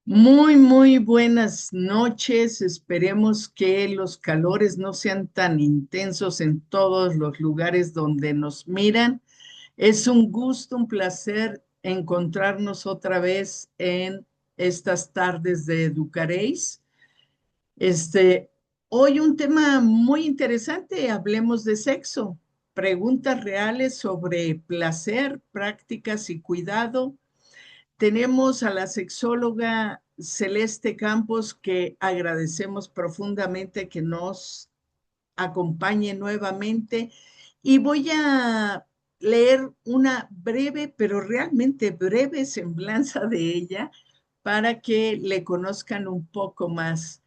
Muy buenas noches. Esperemos que los calores no sean tan intensos en todos los lugares donde nos miran. Es un gusto, un placer encontrarnos otra vez en estas tardes de Educaréis. Este, Hoy un tema muy interesante, hablemos de sexo, preguntas reales sobre placer, prácticas y cuidado. Tenemos a la sexóloga Celeste Campos, que agradecemos profundamente que nos acompañe nuevamente. Y voy a leer una breve, pero realmente breve semblanza de ella para que le conozcan un poco más.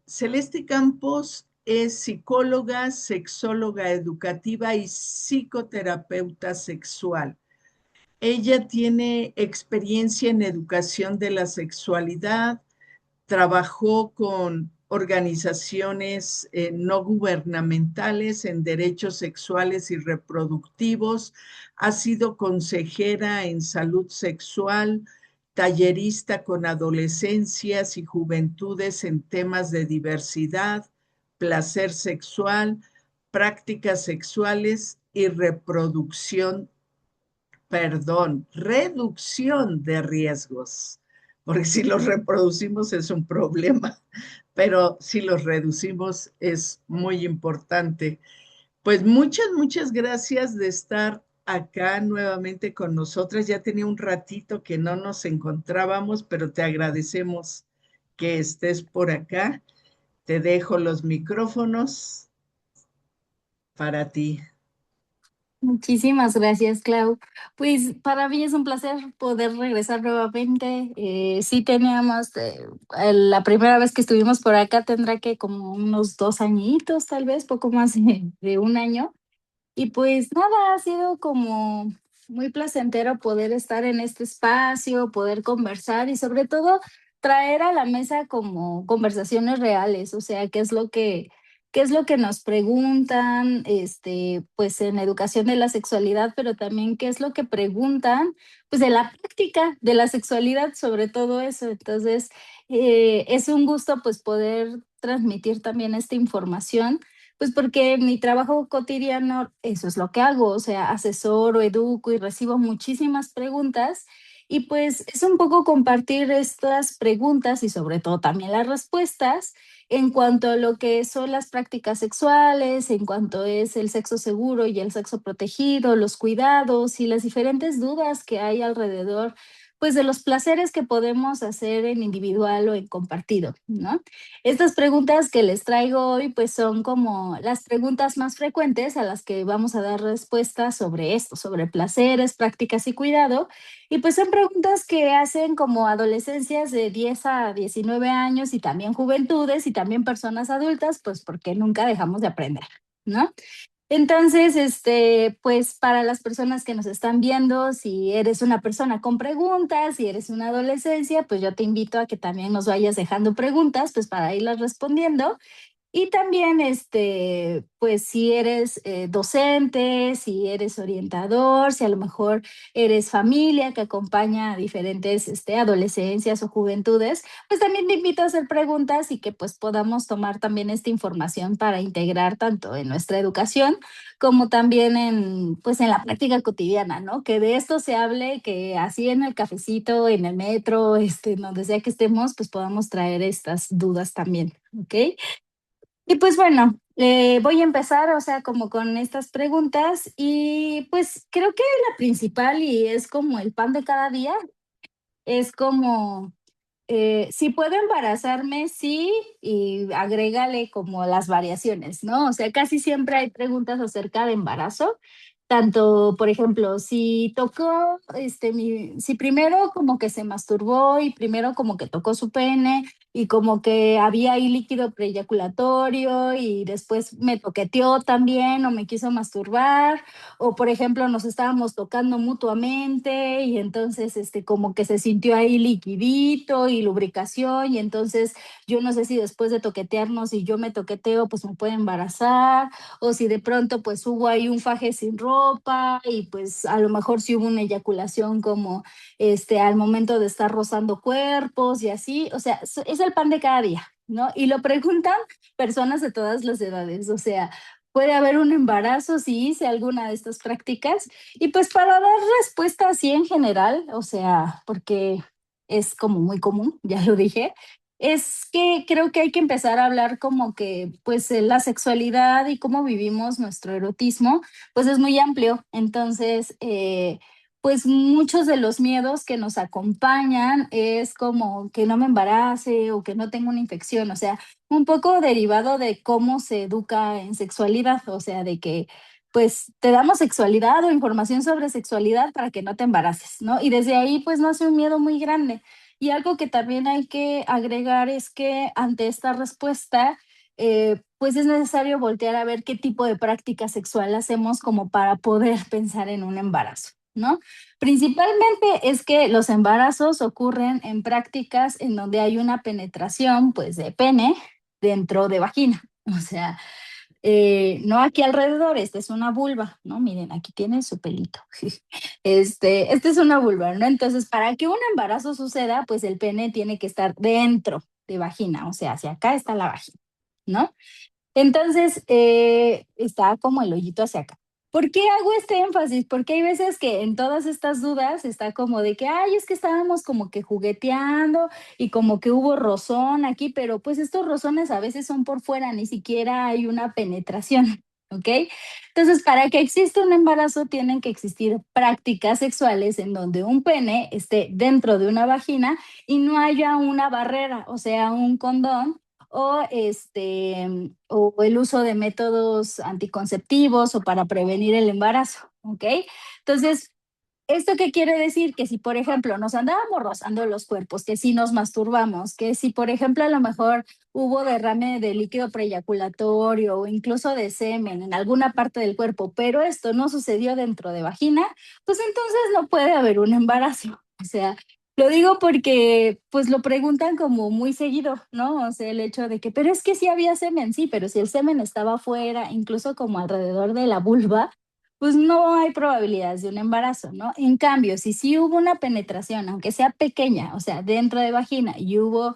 Celeste Campos es psicóloga, sexóloga educativa y psicoterapeuta sexual. Ella tiene experiencia en educación de la sexualidad, trabajó con organizaciones no gubernamentales en derechos sexuales y reproductivos, ha sido consejera en salud sexual, tallerista con adolescencias y juventudes en temas de diversidad, placer sexual, prácticas sexuales y reducción de riesgos, porque si los reproducimos es un problema, pero si los reducimos es muy importante. Pues muchas gracias de estar acá nuevamente con nosotras. Ya tenía un ratito que no nos encontrábamos, pero te agradecemos que estés por acá. Te dejo los micrófonos para ti. Muchísimas gracias, Clau. Pues para mí es un placer poder regresar nuevamente. Sí teníamos, la primera vez que estuvimos por acá tendrá que como unos 2 añitos, tal vez, poco más de un año. Y pues nada, ha sido como muy placentero poder estar en este espacio, poder conversar y sobre todo traer a la mesa como conversaciones reales, o sea, qué es lo que nos preguntan, pues en educación de la sexualidad, pero también qué es lo que preguntan, pues de la práctica de la sexualidad, sobre todo eso. Entonces, es un gusto pues poder transmitir también esta información pues porque mi trabajo cotidiano, eso es lo que hago, o sea, asesoro, educo y recibo muchísimas preguntas. Y pues es un poco compartir estas preguntas y sobre todo también las respuestas en cuanto a lo que son las prácticas sexuales, en cuanto es el sexo seguro y el sexo protegido, los cuidados y las diferentes dudas que hay alrededor, pues de los placeres que podemos hacer en individual o en compartido, ¿no? Estas preguntas que les traigo hoy, pues son como las preguntas más frecuentes a las que vamos a dar respuesta sobre esto, sobre placeres, prácticas y cuidado. Y pues son preguntas que hacen como adolescencias de 10 a 19 años y también juventudes y también personas adultas, pues porque nunca dejamos de aprender, ¿no? Entonces, pues para las personas que nos están viendo, si eres una persona con preguntas, si eres una adolescencia, pues yo te invito a que también nos vayas dejando preguntas, pues para irlas respondiendo. Y también, pues si eres docente, si eres orientador, si a lo mejor eres familia que acompaña a diferentes adolescencias o juventudes, pues también te invito a hacer preguntas y que pues podamos tomar también esta información para integrar tanto en nuestra educación como también pues en la práctica cotidiana, ¿no? Que de esto se hable, que así en el cafecito, en el metro, donde sea que estemos, pues podamos traer estas dudas también, ¿ok? Y pues bueno, voy a empezar, o sea, como con estas preguntas y pues creo que la principal y es como el pan de cada día, es como, si puedo embarazarme, sí, y agrégale como las variaciones, ¿no? O sea, casi siempre hay preguntas acerca de embarazo, tanto, por ejemplo, si tocó, si primero como que se masturbó y primero como que tocó su pene y como que había ahí líquido preeyaculatorio y después me toqueteó también o me quiso masturbar, o por ejemplo nos estábamos tocando mutuamente y entonces como que se sintió ahí liquidito y lubricación y entonces yo no sé si después de toquetearnos y yo me toqueteo pues me puede embarazar o si de pronto pues hubo ahí un faje sin ropa y pues a lo mejor si hubo una eyaculación como al momento de estar rozando cuerpos y así, o sea, es el pan de cada día, ¿no? Y lo preguntan personas de todas las edades, o sea, puede haber un embarazo si hice alguna de estas prácticas y pues para dar respuesta así en general, o sea, porque es como muy común, ya lo dije, es que creo que hay que empezar a hablar como que pues la sexualidad y cómo vivimos nuestro erotismo, pues es muy amplio. Entonces, pues muchos de los miedos que nos acompañan es como que no me embarace o que no tengo una infección, o sea, un poco derivado de cómo se educa en sexualidad, o sea, de que pues te damos sexualidad o información sobre sexualidad para que no te embaraces, ¿no? Y desde ahí pues nace un miedo muy grande. Y algo que también hay que agregar es que ante esta respuesta, pues es necesario voltear a ver qué tipo de práctica sexual hacemos como para poder pensar en un embarazo, ¿no? Principalmente es que los embarazos ocurren en prácticas en donde hay una penetración, pues, de pene dentro de vagina. O sea, no aquí alrededor, esta es una vulva, ¿no? Miren, aquí tiene su pelito. Este es una vulva, ¿no? Entonces, para que un embarazo suceda, pues el pene tiene que estar dentro de vagina, o sea, hacia acá está la vagina, ¿no? Entonces, está como el hoyito hacia acá. ¿Por qué hago este énfasis? Porque hay veces que en todas estas dudas está como de que, ay, es que estábamos como que jugueteando y como que hubo rozón aquí, pero pues estos rozones a veces son por fuera, ni siquiera hay una penetración, ¿ok? Entonces, para que exista un embarazo, tienen que existir prácticas sexuales en donde un pene esté dentro de una vagina y no haya una barrera, o sea, un condón o el uso de métodos anticonceptivos o para prevenir el embarazo, ¿ok? Entonces, ¿esto qué quiere decir? Que si, por ejemplo, nos andábamos rozando los cuerpos, que si nos masturbamos, que si, por ejemplo, a lo mejor hubo derrame de líquido preyaculatorio o incluso de semen en alguna parte del cuerpo, pero esto no sucedió dentro de vagina, pues entonces no puede haber un embarazo. O sea, lo digo porque pues lo preguntan como muy seguido, ¿no? O sea, el hecho de que, pero es que sí había semen, sí, pero si el semen estaba afuera, incluso como alrededor de la vulva, pues no hay probabilidades de un embarazo, ¿no? En cambio, si sí hubo una penetración, aunque sea pequeña, o sea, dentro de vagina y hubo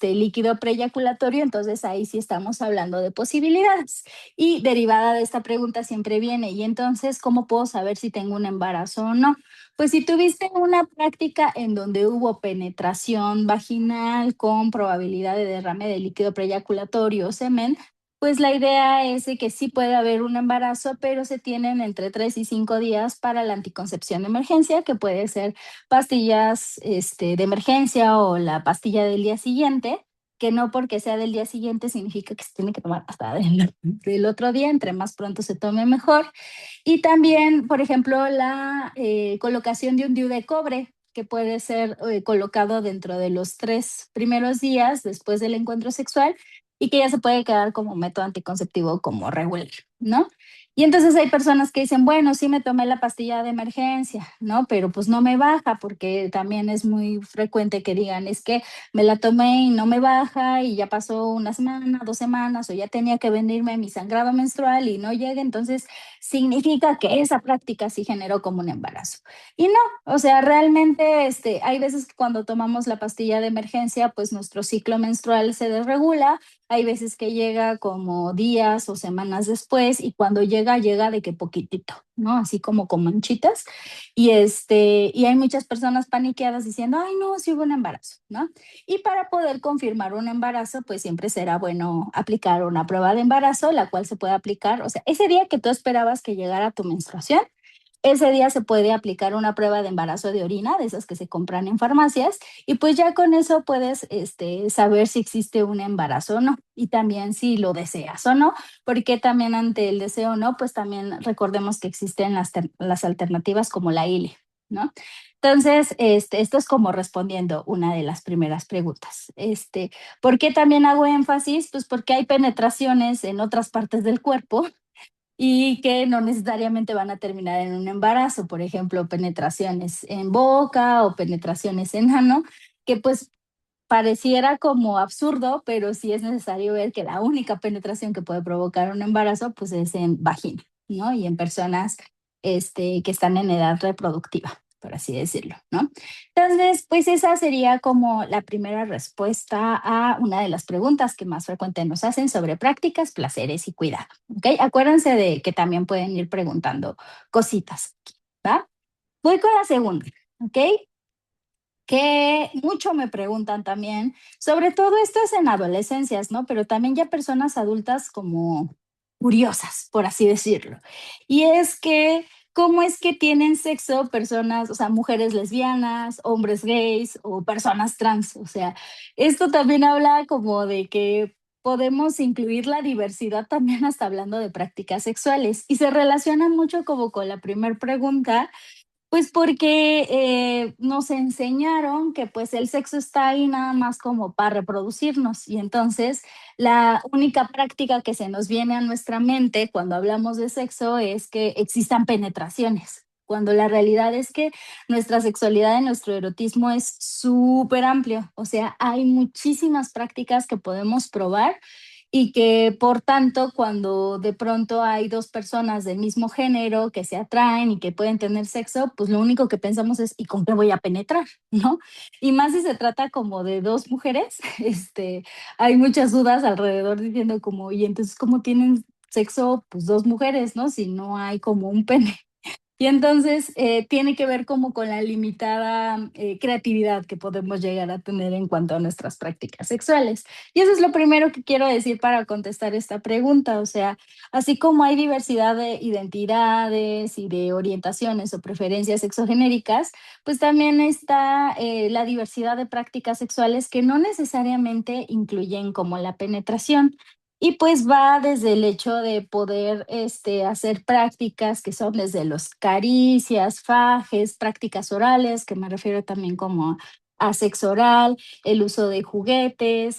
líquido preyaculatorio, entonces ahí sí estamos hablando de posibilidades. Y derivada de esta pregunta siempre viene, ¿y entonces cómo puedo saber si tengo un embarazo o no? Pues si tuviste una práctica en donde hubo penetración vaginal con probabilidad de derrame de líquido preyaculatorio o semen, pues la idea es de que sí puede haber un embarazo, pero se tienen entre 3 y 5 días para la anticoncepción de emergencia, que puede ser pastillas de emergencia o la pastilla del día siguiente, que no porque sea del día siguiente significa que se tiene que tomar hasta del otro día, entre más pronto se tome mejor. Y también, por ejemplo, la colocación de un DIU de cobre, que puede ser colocado dentro de los 3 primeros días después del encuentro sexual y que ya se puede quedar como método anticonceptivo como regular, ¿no? Y entonces hay personas que dicen, bueno, sí me tomé la pastilla de emergencia, ¿no? Pero pues no me baja porque también es muy frecuente que digan, es que me la tomé y no me baja y ya pasó una semana, 2 semanas o ya tenía que venirme mi sangrado menstrual y no llega, entonces significa que esa práctica sí generó como un embarazo. Y no, o sea, realmente hay veces que cuando tomamos la pastilla de emergencia, pues nuestro ciclo menstrual se desregula, hay veces que llega como días o semanas después y cuando llega, llega de que poquitito, ¿no? Así como con manchitas. Y hay muchas personas paniqueadas diciendo, ay, no, sí hubo un embarazo, ¿no? Y para poder confirmar un embarazo, pues siempre será bueno aplicar una prueba de embarazo, la cual se puede aplicar, o sea, ese día que tú esperabas que llegara tu menstruación, ese día se puede aplicar una prueba de embarazo de orina, de esas que se compran en farmacias, y pues ya con eso puedes saber si existe un embarazo o no, y también si lo deseas o no, porque también ante el deseo o no, pues también recordemos que existen las alternativas como la ILE, ¿no? Entonces, esto es como respondiendo una de las primeras preguntas. ¿Por qué también hago énfasis? Pues porque hay penetraciones en otras partes del cuerpo y que no necesariamente van a terminar en un embarazo, por ejemplo, penetraciones en boca o penetraciones en ano, que pues pareciera como absurdo, pero sí es necesario ver que la única penetración que puede provocar un embarazo pues es en vagina, ¿no? Y en personas que están en edad reproductiva, por así decirlo, ¿no? Entonces, pues esa sería como la primera respuesta a una de las preguntas que más frecuente nos hacen sobre prácticas, placeres y cuidado, ¿ok? Acuérdense de que también pueden ir preguntando cositas, ¿va? Voy con la segunda, ¿ok? Que mucho me preguntan también, sobre todo esto es en adolescencias, ¿no? Pero también ya personas adultas como curiosas, por así decirlo. Y es que, ¿cómo es que tienen sexo personas, o sea, mujeres lesbianas, hombres gays o personas trans? O sea, esto también habla como de que podemos incluir la diversidad también hasta hablando de prácticas sexuales y se relaciona mucho como con la primera pregunta pues porque nos enseñaron que pues el sexo está ahí nada más como para reproducirnos y entonces la única práctica que se nos viene a nuestra mente cuando hablamos de sexo es que existan penetraciones, cuando la realidad es que nuestra sexualidad y nuestro erotismo es súper amplio, o sea, hay muchísimas prácticas que podemos probar y que por tanto cuando de pronto hay dos personas del mismo género que se atraen y que pueden tener sexo, pues lo único que pensamos es ¿y con qué voy a penetrar? ¿No? Y más si se trata como de dos mujeres, hay muchas dudas alrededor diciendo como, y entonces ¿cómo tienen sexo pues dos mujeres, ¿no? Si no hay como un pene. Y entonces tiene que ver como con la limitada creatividad que podemos llegar a tener en cuanto a nuestras prácticas sexuales. Y eso es lo primero que quiero decir para contestar esta pregunta. O sea, así como hay diversidad de identidades y de orientaciones o preferencias sexogenéricas, pues también está la diversidad de prácticas sexuales que no necesariamente incluyen como la penetración. Y pues va desde el hecho de poder hacer prácticas que son desde los caricias, fajes, prácticas orales, que me refiero también como a sexo oral, el uso de juguetes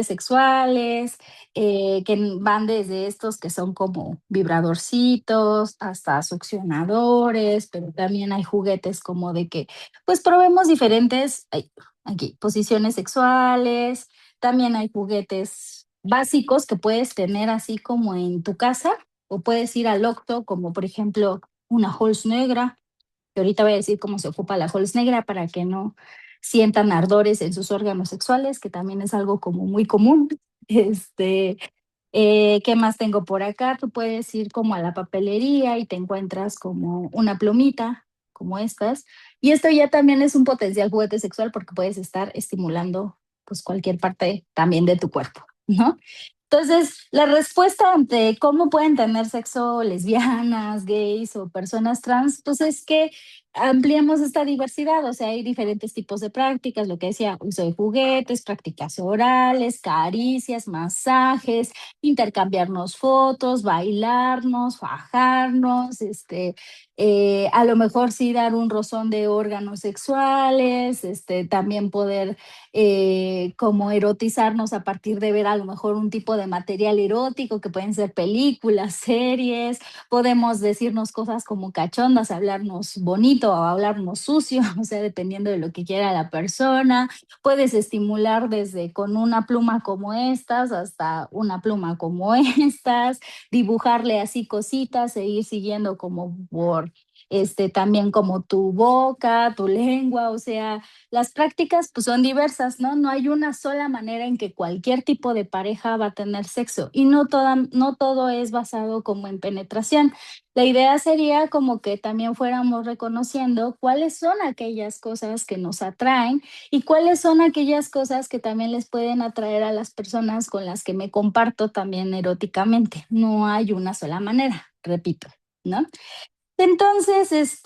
sexuales, que van desde estos que son como vibradorcitos hasta succionadores, pero también hay juguetes como de que pues probemos diferentes, ay, aquí, posiciones sexuales, también hay juguetes básicos que puedes tener así como en tu casa o puedes ir al Octo, como por ejemplo una Halls negra, que ahorita voy a decir cómo se ocupa la Halls negra para que no sientan ardores en sus órganos sexuales, que también es algo como muy común. Este, ¿Qué más tengo por acá? Tú puedes ir como a la papelería y te encuentras como una plumita, como estas. Y esto ya también es un potencial juguete sexual porque puedes estar estimulando pues cualquier parte también de tu cuerpo, ¿no? Entonces, la respuesta ante cómo pueden tener sexo lesbianas, gays o personas trans, pues es que ampliemos esta diversidad, o sea, hay diferentes tipos de prácticas, lo que decía, uso de juguetes, prácticas orales, caricias, masajes, intercambiarnos fotos, bailarnos, fajarnos, a lo mejor sí dar un rozón de órganos sexuales, también poder como erotizarnos a partir de ver a lo mejor un tipo de material erótico que pueden ser películas, series, podemos decirnos cosas como cachondas, hablarnos bonito o hablarnos sucio, o sea, dependiendo de lo que quiera la persona. Puedes estimular desde con una pluma como estas hasta una pluma como estas, dibujarle así cositas e ir siguiendo como por también como tu boca, tu lengua, o sea, las prácticas pues son diversas, ¿no? No hay una sola manera en que cualquier tipo de pareja va a tener sexo y no todo es basado como en penetración. La idea sería como que también fuéramos reconociendo cuáles son aquellas cosas que nos atraen y cuáles son aquellas cosas que también les pueden atraer a las personas con las que me comparto también eróticamente. No hay una sola manera, repito, ¿no? Entonces,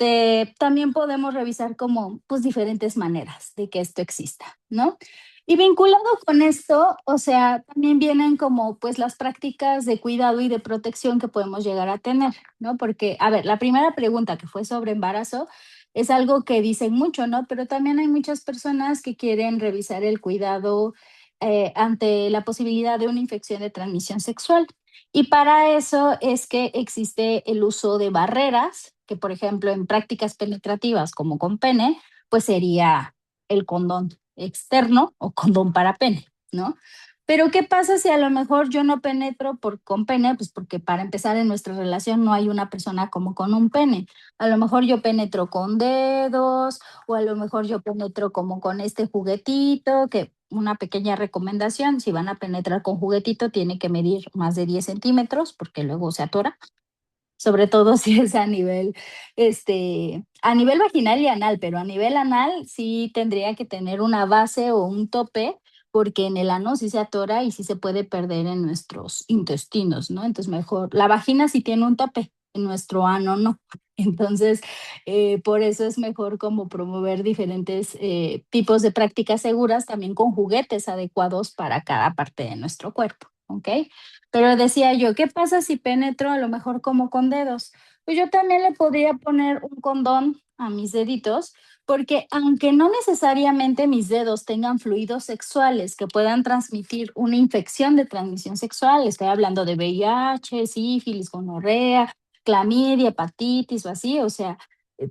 también podemos revisar como, pues, diferentes maneras de que esto exista, ¿no? Y vinculado con esto, o sea, también vienen como, pues, las prácticas de cuidado y de protección que podemos llegar a tener, ¿no? Porque, a ver, la primera pregunta que fue sobre embarazo es algo que dicen mucho, ¿no? Pero también hay muchas personas que quieren revisar el cuidado ante la posibilidad de una infección de transmisión sexual. Y para eso es que existe el uso de barreras, que por ejemplo en prácticas penetrativas como con pene, pues sería el condón externo o condón para pene, ¿no? Pero ¿qué pasa si a lo mejor yo no penetro con pene? Pues porque para empezar en nuestra relación no hay una persona como con un pene. A lo mejor yo penetro con dedos o a lo mejor yo penetro como con este juguetito, que una pequeña recomendación, si van a penetrar con juguetito, tiene que medir más de 10 centímetros porque luego se atora, sobre todo si es a nivel vaginal y anal, pero a nivel anal sí tendría que tener una base o un tope, porque en el ano sí se atora y sí se puede perder en nuestros intestinos, ¿no? Entonces mejor, la vagina sí tiene un tope, en nuestro ano no. Entonces, por eso es mejor como promover diferentes tipos de prácticas seguras, también con juguetes adecuados para cada parte de nuestro cuerpo, ¿ok? Pero decía yo, ¿qué pasa si penetro a lo mejor como con dedos? Pues yo también le podría poner un condón a mis deditos, porque aunque no necesariamente mis dedos tengan fluidos sexuales que puedan transmitir una infección de transmisión sexual, estoy hablando de VIH, sífilis, gonorrea, clamidia, hepatitis o así, o sea,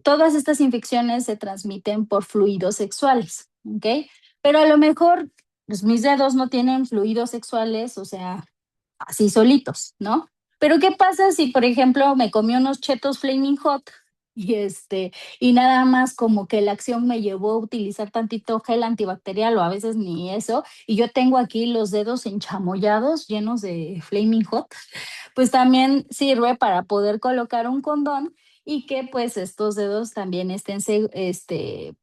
todas estas infecciones se transmiten por fluidos sexuales, ¿ok? Pero a lo mejor pues, mis dedos no tienen fluidos sexuales, o sea, así solitos, ¿no? Pero ¿qué pasa si, por ejemplo, me comí unos chetos Flaming Hot y y nada más como que la acción me llevó a utilizar tantito gel antibacterial o a veces ni eso, y yo tengo aquí los dedos enchamoyados llenos de Flaming Hot? Pues también sirve para poder colocar un condón y que pues estos dedos también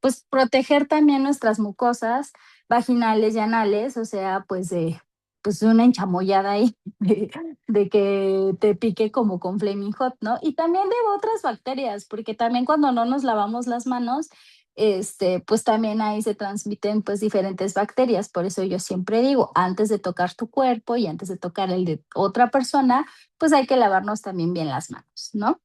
pues proteger también nuestras mucosas vaginales y anales, o sea, pues de pues una enchamoyada ahí de que te pique como con Flaming Hot, ¿no? Y también de otras bacterias, porque también cuando no nos lavamos las manos, pues también ahí se transmiten pues diferentes bacterias. Por eso yo siempre digo, antes de tocar tu cuerpo y antes de tocar el de otra persona, pues hay que lavarnos también bien las manos, ¿no?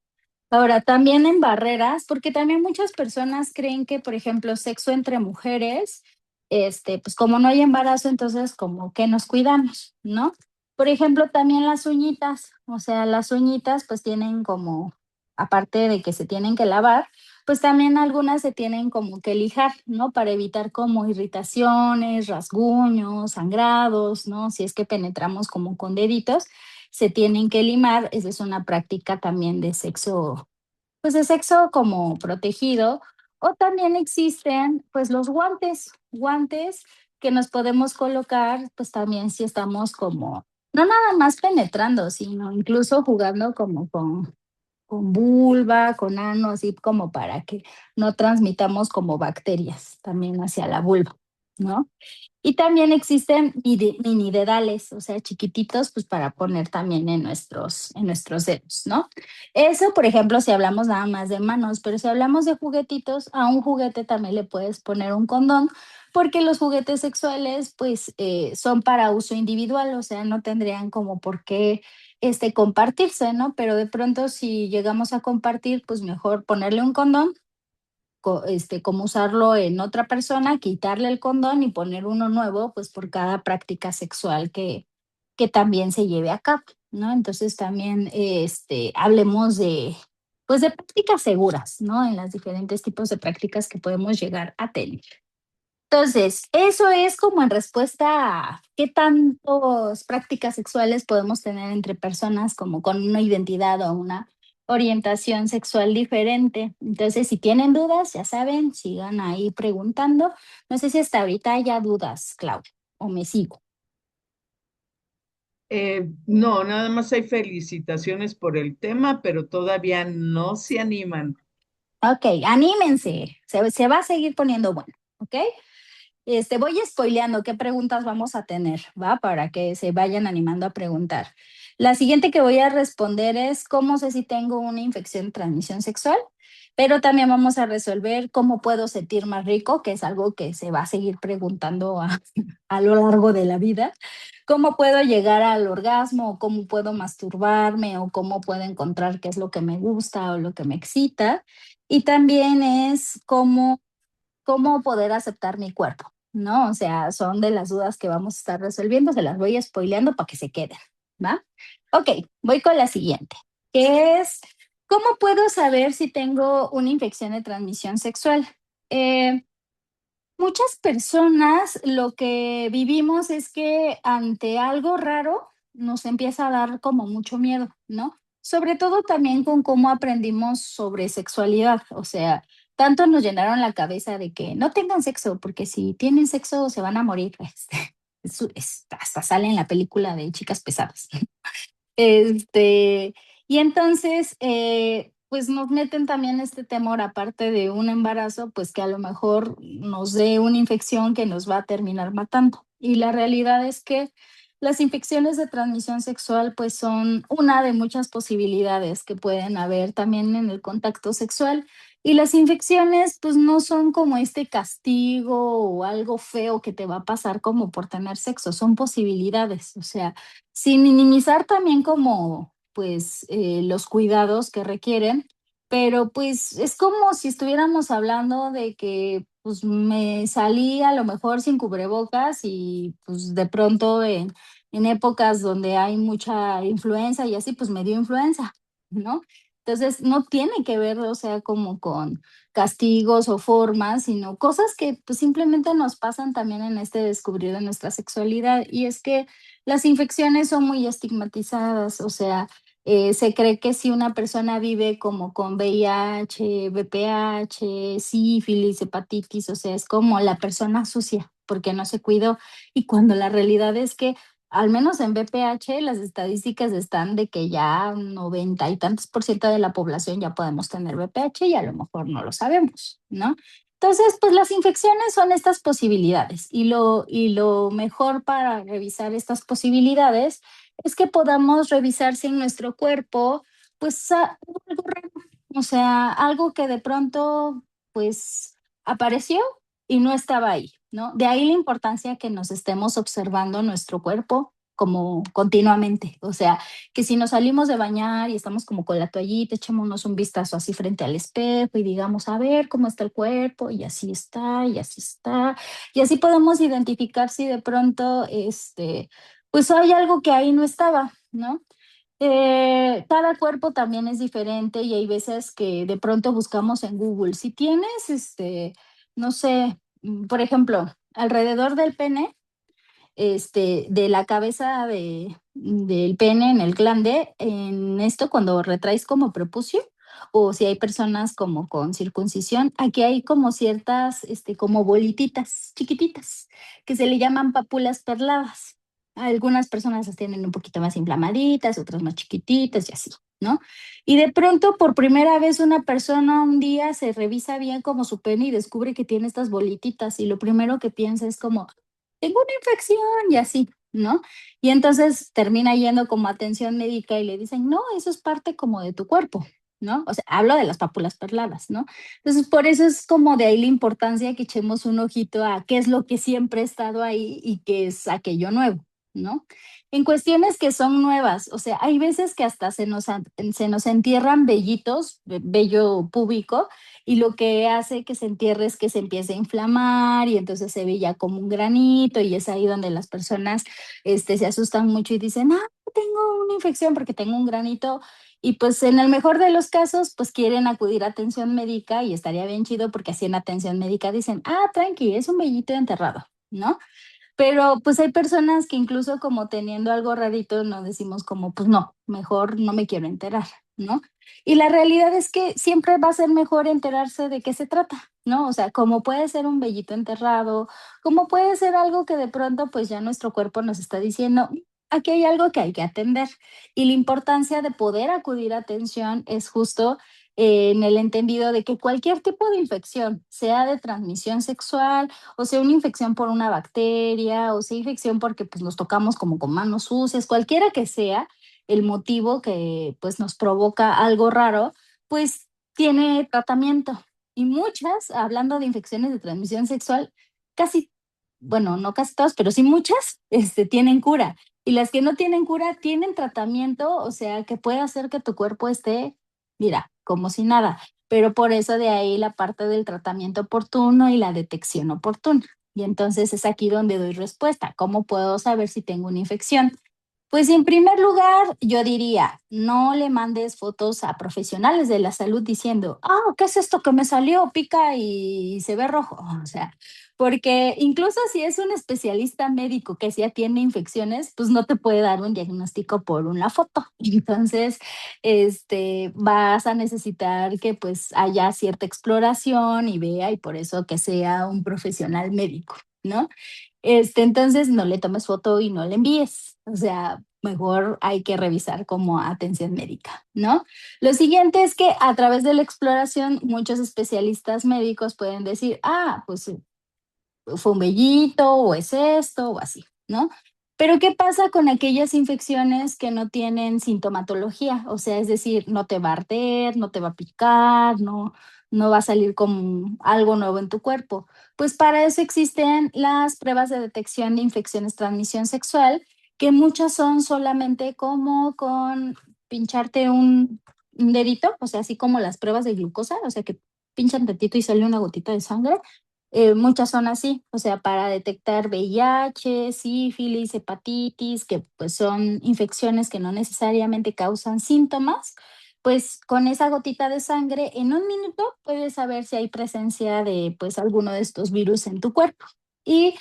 Ahora, también en barreras, porque también muchas personas creen que, por ejemplo, sexo entre mujeres, pues como no hay embarazo, entonces como que nos cuidamos, ¿no? Por ejemplo, también las uñitas, o sea, las uñitas pues tienen como, aparte de que se tienen que lavar, pues también algunas se tienen como que lijar, ¿no? Para evitar como irritaciones, rasguños, sangrados, ¿no? Si es que penetramos como con deditos, se tienen que limar. Esa es una práctica también de sexo, pues de sexo como protegido. O también existen pues los guantes que nos podemos colocar, pues también si estamos como, no nada más penetrando, sino incluso jugando como con vulva, con ano, así como para que no transmitamos como bacterias también hacia la vulva, ¿no? Y también existen mini dedales, o sea, chiquititos, pues para poner también en nuestros dedos, ¿no? Eso, por ejemplo, si hablamos nada más de manos, pero si hablamos de juguetitos, a un juguete también le puedes poner un condón, porque los juguetes sexuales, pues, son para uso individual, o sea, no tendrían como por qué compartirse, ¿no? Pero de pronto, si llegamos a compartir, pues mejor ponerle un condón como usarlo en otra persona, quitarle el condón y poner uno nuevo, pues por cada práctica sexual que también se lleve a cabo, ¿no? Entonces también hablemos pues de prácticas seguras, ¿no? En los diferentes tipos de prácticas que podemos llegar a tener. Entonces, eso es como en respuesta a qué tantas prácticas sexuales podemos tener entre personas como con una identidad o una orientación sexual diferente. Entonces, si tienen dudas, ya saben, sigan ahí preguntando. No sé si hasta ahorita haya dudas, Claudia, o me sigo. No, nada más hay felicitaciones por el tema, pero todavía no se animan. Ok, anímense, se va a seguir poniendo bueno, ¿ok? Voy spoileando qué preguntas vamos a tener, ¿va? Para que se vayan animando a preguntar. La siguiente que voy a responder es cómo sé si tengo una infección de transmisión sexual, pero también vamos a resolver cómo puedo sentir más rico, que es algo que se va a seguir preguntando a lo largo de la vida. ¿Cómo puedo llegar al orgasmo? ¿O cómo puedo masturbarme? ¿O cómo puedo encontrar qué es lo que me gusta o lo que me excita? Y también es cómo poder aceptar mi cuerpo, ¿no? O sea, son de las dudas que vamos a estar resolviendo, se las voy spoileando para que se queden, ¿va? Ok, voy con la siguiente, que es, ¿cómo puedo saber si tengo una infección de transmisión sexual? Eh, Muchas personas lo que vivimos es que ante algo raro nos empieza a dar como mucho miedo, ¿no? Sobre todo también con cómo aprendimos sobre sexualidad, o sea, tanto nos llenaron la cabeza de que no tengan sexo, porque si tienen sexo se van a morir. Hasta sale en la película de Chicas Pesadas. Este, y entonces, pues nos meten también este temor, aparte de un embarazo, pues que a lo mejor nos dé una infección que nos va a terminar matando. Y la realidad es que las infecciones de transmisión sexual, pues son una de muchas posibilidades que pueden haber también en el contacto sexual. Y las infecciones, pues no son como este castigo o algo feo que te va a pasar como por tener sexo, son posibilidades. O sea, sin minimizar también como, pues, los cuidados que requieren, pero, pues, es como si estuviéramos hablando de que, pues, me salí a lo mejor sin cubrebocas y, pues, de pronto en épocas donde hay mucha influenza y así, pues, me dio influenza, ¿no? Entonces, no tiene que ver, o sea, como con castigos o formas, sino cosas que, pues, simplemente nos pasan también en este descubrir de nuestra sexualidad. Y es que las infecciones son muy estigmatizadas, o sea, se cree que si una persona vive como con VIH, VPH, sífilis, hepatitis, o sea, es como la persona sucia porque no se cuidó. Y cuando la realidad es que, al menos en VPH, las estadísticas están de que ya 90 y tantos por ciento de la población ya podemos tener VPH y a lo mejor no lo sabemos, ¿no? Entonces, pues las infecciones son estas posibilidades y lo mejor para revisar estas posibilidades es que podamos revisar si en nuestro cuerpo, pues hubo algo raro, o sea, algo que de pronto, pues apareció y no estaba ahí, ¿no? De ahí la importancia que nos estemos observando nuestro cuerpo como continuamente, o sea, que si nos salimos de bañar y estamos como con la toallita, echémonos un vistazo así frente al espejo y digamos, a ver cómo está el cuerpo, y así está, y así está, y así podemos identificar si de pronto, pues hay algo que ahí no estaba, ¿no? Cada cuerpo también es diferente y hay veces que de pronto buscamos en Google, si tienes, no sé, por ejemplo, alrededor del pene, de la cabeza del pene en el glande, en esto cuando retraes como prepucio, o si hay personas como con circuncisión, aquí hay como ciertas, como bolititas chiquititas, que se le llaman pápulas perladas. Algunas personas las tienen un poquito más inflamaditas, otras más chiquititas y así, ¿no? Y de pronto, por primera vez, una persona un día se revisa bien como su pene y descubre que tiene estas bolititas y lo primero que piensa es como, tengo una infección y así, ¿no? Y entonces termina yendo como a atención médica y le dicen, no, eso es parte como de tu cuerpo, ¿no? O sea, hablo de las pápulas perladas, ¿no? Entonces, por eso es como de ahí la importancia que echemos un ojito a qué es lo que siempre ha estado ahí y qué es aquello nuevo, ¿no? En cuestiones que son nuevas, o sea, hay veces que hasta se nos entierran vellitos, vello púbico, y lo que hace que se entierre es que se empiece a inflamar y entonces se ve ya como un granito y es ahí donde las personas se asustan mucho y dicen, tengo una infección porque tengo un granito y pues en el mejor de los casos pues quieren acudir a atención médica y estaría bien chido porque así en atención médica dicen, tranqui, es un vellito enterrado, ¿no? Pero pues hay personas que incluso como teniendo algo rarito nos decimos como, pues no, mejor no me quiero enterar, ¿no? Y la realidad es que siempre va a ser mejor enterarse de qué se trata, ¿no? O sea, como puede ser un vellito enterrado, como puede ser algo que de pronto pues ya nuestro cuerpo nos está diciendo, aquí hay algo que hay que atender. Y la importancia de poder acudir a atención es justo en el entendido de que cualquier tipo de infección, sea de transmisión sexual, o sea una infección por una bacteria, o sea infección porque pues nos tocamos como con manos sucias, cualquiera que sea el motivo que pues nos provoca algo raro, pues tiene tratamiento. Y muchas, hablando de infecciones de transmisión sexual, casi, bueno, no casi todas, pero sí muchas, tienen cura. Y las que no tienen cura tienen tratamiento, o sea, que puede hacer que tu cuerpo esté, mira, como si nada. Pero por eso de ahí la parte del tratamiento oportuno y la detección oportuna. Y entonces es aquí donde doy respuesta. ¿Cómo puedo saber si tengo una infección? Pues en primer lugar, yo diría, no le mandes fotos a profesionales de la salud diciendo, ¿qué es esto que me salió? Pica y se ve rojo. O sea, porque incluso si es un especialista médico que ya tiene infecciones, pues no te puede dar un diagnóstico por una foto. Entonces, vas a necesitar que pues haya cierta exploración y vea, y por eso que sea un profesional médico, ¿no? Entonces no le tomes foto y no le envíes. O sea, mejor hay que revisar como atención médica, ¿no? Lo siguiente es que a través de la exploración, muchos especialistas médicos pueden decir, pues fue un vellito o es esto o así, ¿no? Pero ¿qué pasa con aquellas infecciones que no tienen sintomatología? O sea, es decir, no te va a arder, no te va a picar, no va a salir como algo nuevo en tu cuerpo. Pues para eso existen las pruebas de detección de infecciones transmisión sexual, que muchas son solamente como con pincharte un dedito, o sea, así como las pruebas de glucosa, o sea, que pinchan tantito y sale una gotita de sangre. Muchas son así, o sea, para detectar VIH, sífilis, hepatitis, que pues son infecciones que no necesariamente causan síntomas, pues con esa gotita de sangre en un minuto puedes saber si hay presencia de pues alguno de estos virus en tu cuerpo. Y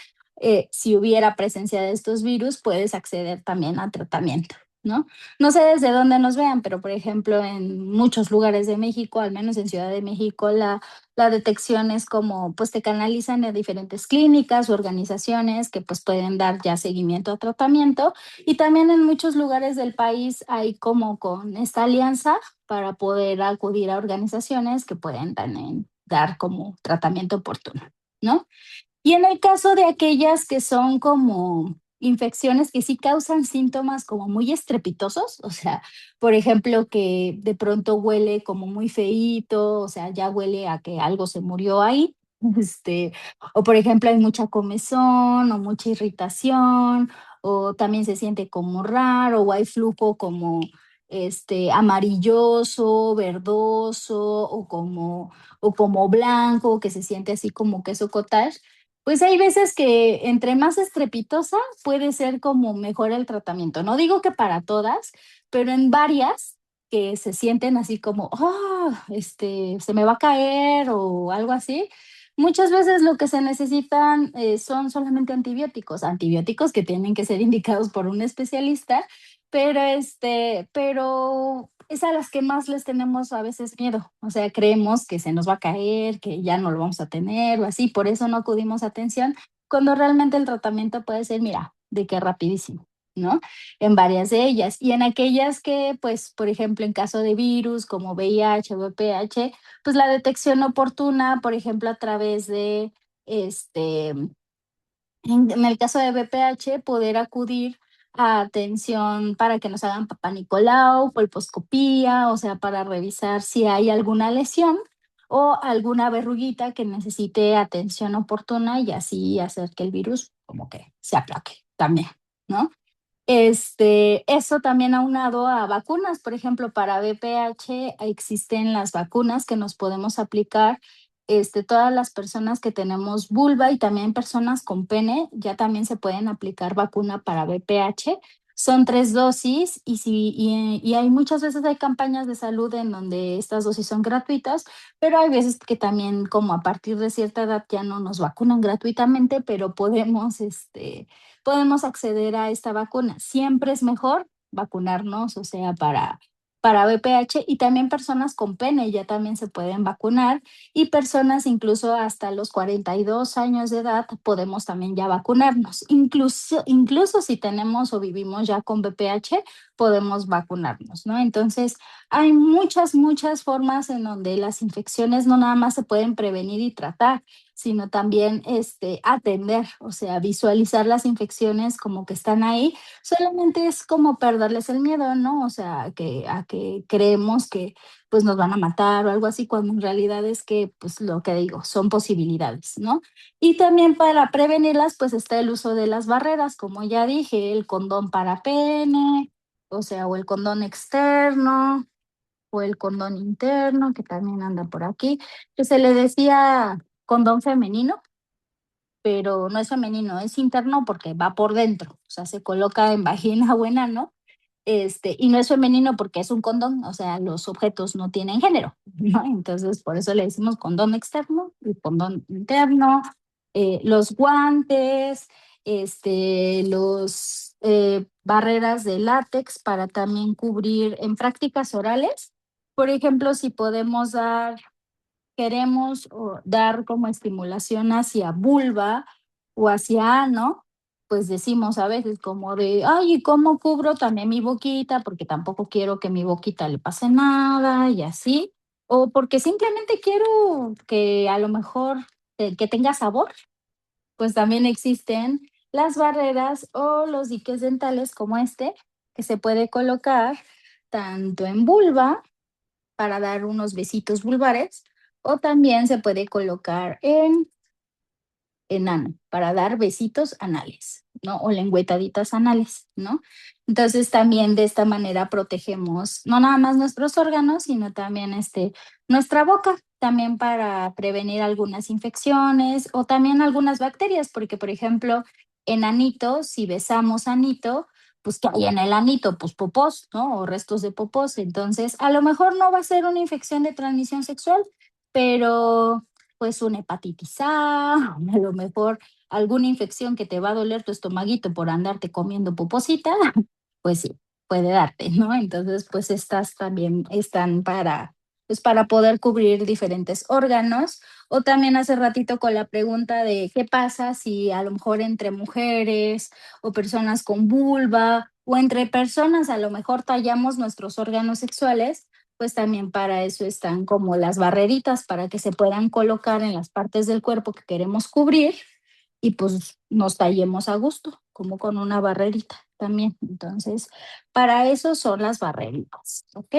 si hubiera presencia de estos virus, puedes acceder también a tratamiento, ¿no? No sé desde dónde nos vean, pero por ejemplo en muchos lugares de México, al menos en Ciudad de México, la detección es como, pues te canalizan a diferentes clínicas o organizaciones que pues pueden dar ya seguimiento a tratamiento, y también en muchos lugares del país hay como con esta alianza para poder acudir a organizaciones que pueden también dar como tratamiento oportuno, ¿no? Y en el caso de aquellas que son como infecciones que sí causan síntomas como muy estrepitosos, o sea, por ejemplo, que de pronto huele como muy feíto, o sea, ya huele a que algo se murió ahí, este, o por ejemplo hay mucha comezón o mucha irritación, o también se siente como raro, o hay flujo como amarilloso, verdoso, o como blanco, que se siente así como queso cottage. Pues hay veces que entre más estrepitosa puede ser como mejor el tratamiento. No digo que para todas, pero en varias que se sienten así como, se me va a caer o algo así. Muchas veces lo que se necesitan son solamente antibióticos que tienen que ser indicados por un especialista, pero es a las que más les tenemos a veces miedo. O sea, creemos que se nos va a caer, que ya no lo vamos a tener o así, por eso no acudimos a atención, cuando realmente el tratamiento puede ser, mira, de que rapidísimo, ¿no? En varias de ellas. Y en aquellas que, pues, por ejemplo, en caso de virus como VIH o VPH, pues la detección oportuna, por ejemplo, a través de en el caso de BPH, poder acudir a atención para que nos hagan papá Nicolau, colposcopía, o sea, para revisar si hay alguna lesión o alguna verruguita que necesite atención oportuna, y así hacer que el virus como que se aplaque también, ¿no? Eso también aunado a vacunas, por ejemplo, para VPH existen las vacunas que nos podemos aplicar, todas las personas que tenemos vulva y también personas con pene, ya también se pueden aplicar vacuna para VPH. Son 3 dosis, y hay muchas veces hay campañas de salud en donde estas dosis son gratuitas, pero hay veces que también como a partir de cierta edad ya no nos vacunan gratuitamente, pero podemos acceder a esta vacuna. Siempre es mejor vacunarnos, o sea, para VPH, y también personas con pene ya también se pueden vacunar, y personas incluso hasta los 42 años de edad podemos también ya vacunarnos. Incluso si tenemos o vivimos ya con VPH, podemos vacunarnos, ¿no? Entonces, hay muchas formas en donde las infecciones no nada más se pueden prevenir y tratar, sino también atender, o sea, visualizar las infecciones como que están ahí. Solamente es como perderles el miedo, ¿no? O sea, a que creemos que pues nos van a matar o algo así, cuando en realidad es que, pues lo que digo, son posibilidades, ¿no? Y también para prevenirlas, pues está el uso de las barreras, como ya dije, el condón para pene, o sea, o el condón externo, o el condón interno, que también anda por aquí, que se le decía condón femenino, pero no es femenino, es interno porque va por dentro, o sea, se coloca en vagina o en ano, y no es femenino porque es un condón, o sea, los objetos no tienen género, ¿no? Entonces, por eso le decimos condón externo y condón interno. Los guantes, los barreras de látex para también cubrir en prácticas orales. Por ejemplo, si podemos queremos dar como estimulación hacia vulva o hacia ano, pues decimos a veces como de, ay, ¿y cómo cubro también mi boquita? Porque tampoco quiero que mi boquita le pase nada y así. O porque simplemente quiero que a lo mejor que tenga sabor, pues también existen las barreras o los diques dentales como que se puede colocar tanto en vulva para dar unos besitos vulvares, o también se puede colocar en enano para dar besitos anales, ¿no? O lengüetaditas anales, ¿no? Entonces también de esta manera protegemos no nada más nuestros órganos, sino también nuestra boca, también para prevenir algunas infecciones o también algunas bacterias, porque por ejemplo, en anito, si besamos anito, pues que hay en el anito, pues popós, ¿no? O restos de popós. Entonces, a lo mejor no va a ser una infección de transmisión sexual, pero pues una hepatitis A, a lo mejor alguna infección que te va a doler tu estomaguito por andarte comiendo poposita, pues sí, puede darte, ¿no? Entonces, pues estas también están pues para poder cubrir diferentes órganos. O también hace ratito con la pregunta de qué pasa si a lo mejor entre mujeres o personas con vulva o entre personas a lo mejor tallamos nuestros órganos sexuales, pues también para eso están como las barreritas para que se puedan colocar en las partes del cuerpo que queremos cubrir y pues nos tallemos a gusto, como con una barrerita también. Entonces, para eso son las barreritas, ¿ok?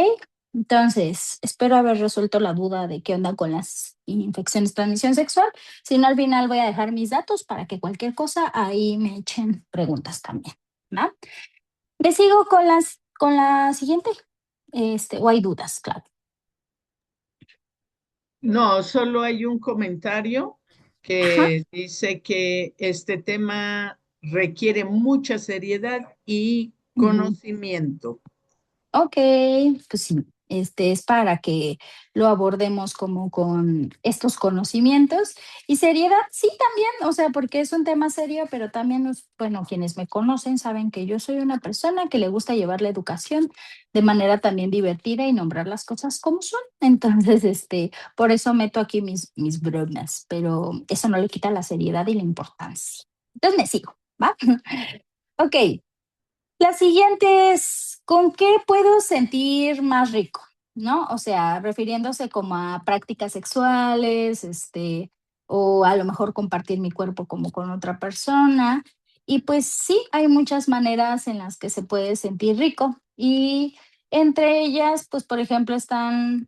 Entonces, espero haber resuelto la duda de qué onda con las infecciones de transmisión sexual. Si no, al final voy a dejar mis datos para que cualquier cosa ahí me echen preguntas también, ¿no? Le sigo con la siguiente, o hay dudas, claro. No, solo hay un comentario Ajá. que dice que este tema requiere mucha seriedad y Ujú. conocimiento. Ok, pues sí, es para que lo abordemos como con estos conocimientos y seriedad, sí, también, o sea, porque es un tema serio, pero también, bueno, quienes me conocen saben que yo soy una persona que le gusta llevar la educación de manera también divertida y nombrar las cosas como son. Entonces, por eso meto aquí mis bromas, pero eso no le quita la seriedad y la importancia. Entonces me sigo, ¿va? Ok, la siguiente es, ¿con qué puedo sentir más rico? ¿No? O sea, refiriéndose como a prácticas sexuales, o a lo mejor compartir mi cuerpo como con otra persona. Y pues sí, hay muchas maneras en las que se puede sentir rico. Y entre ellas, pues por ejemplo, están,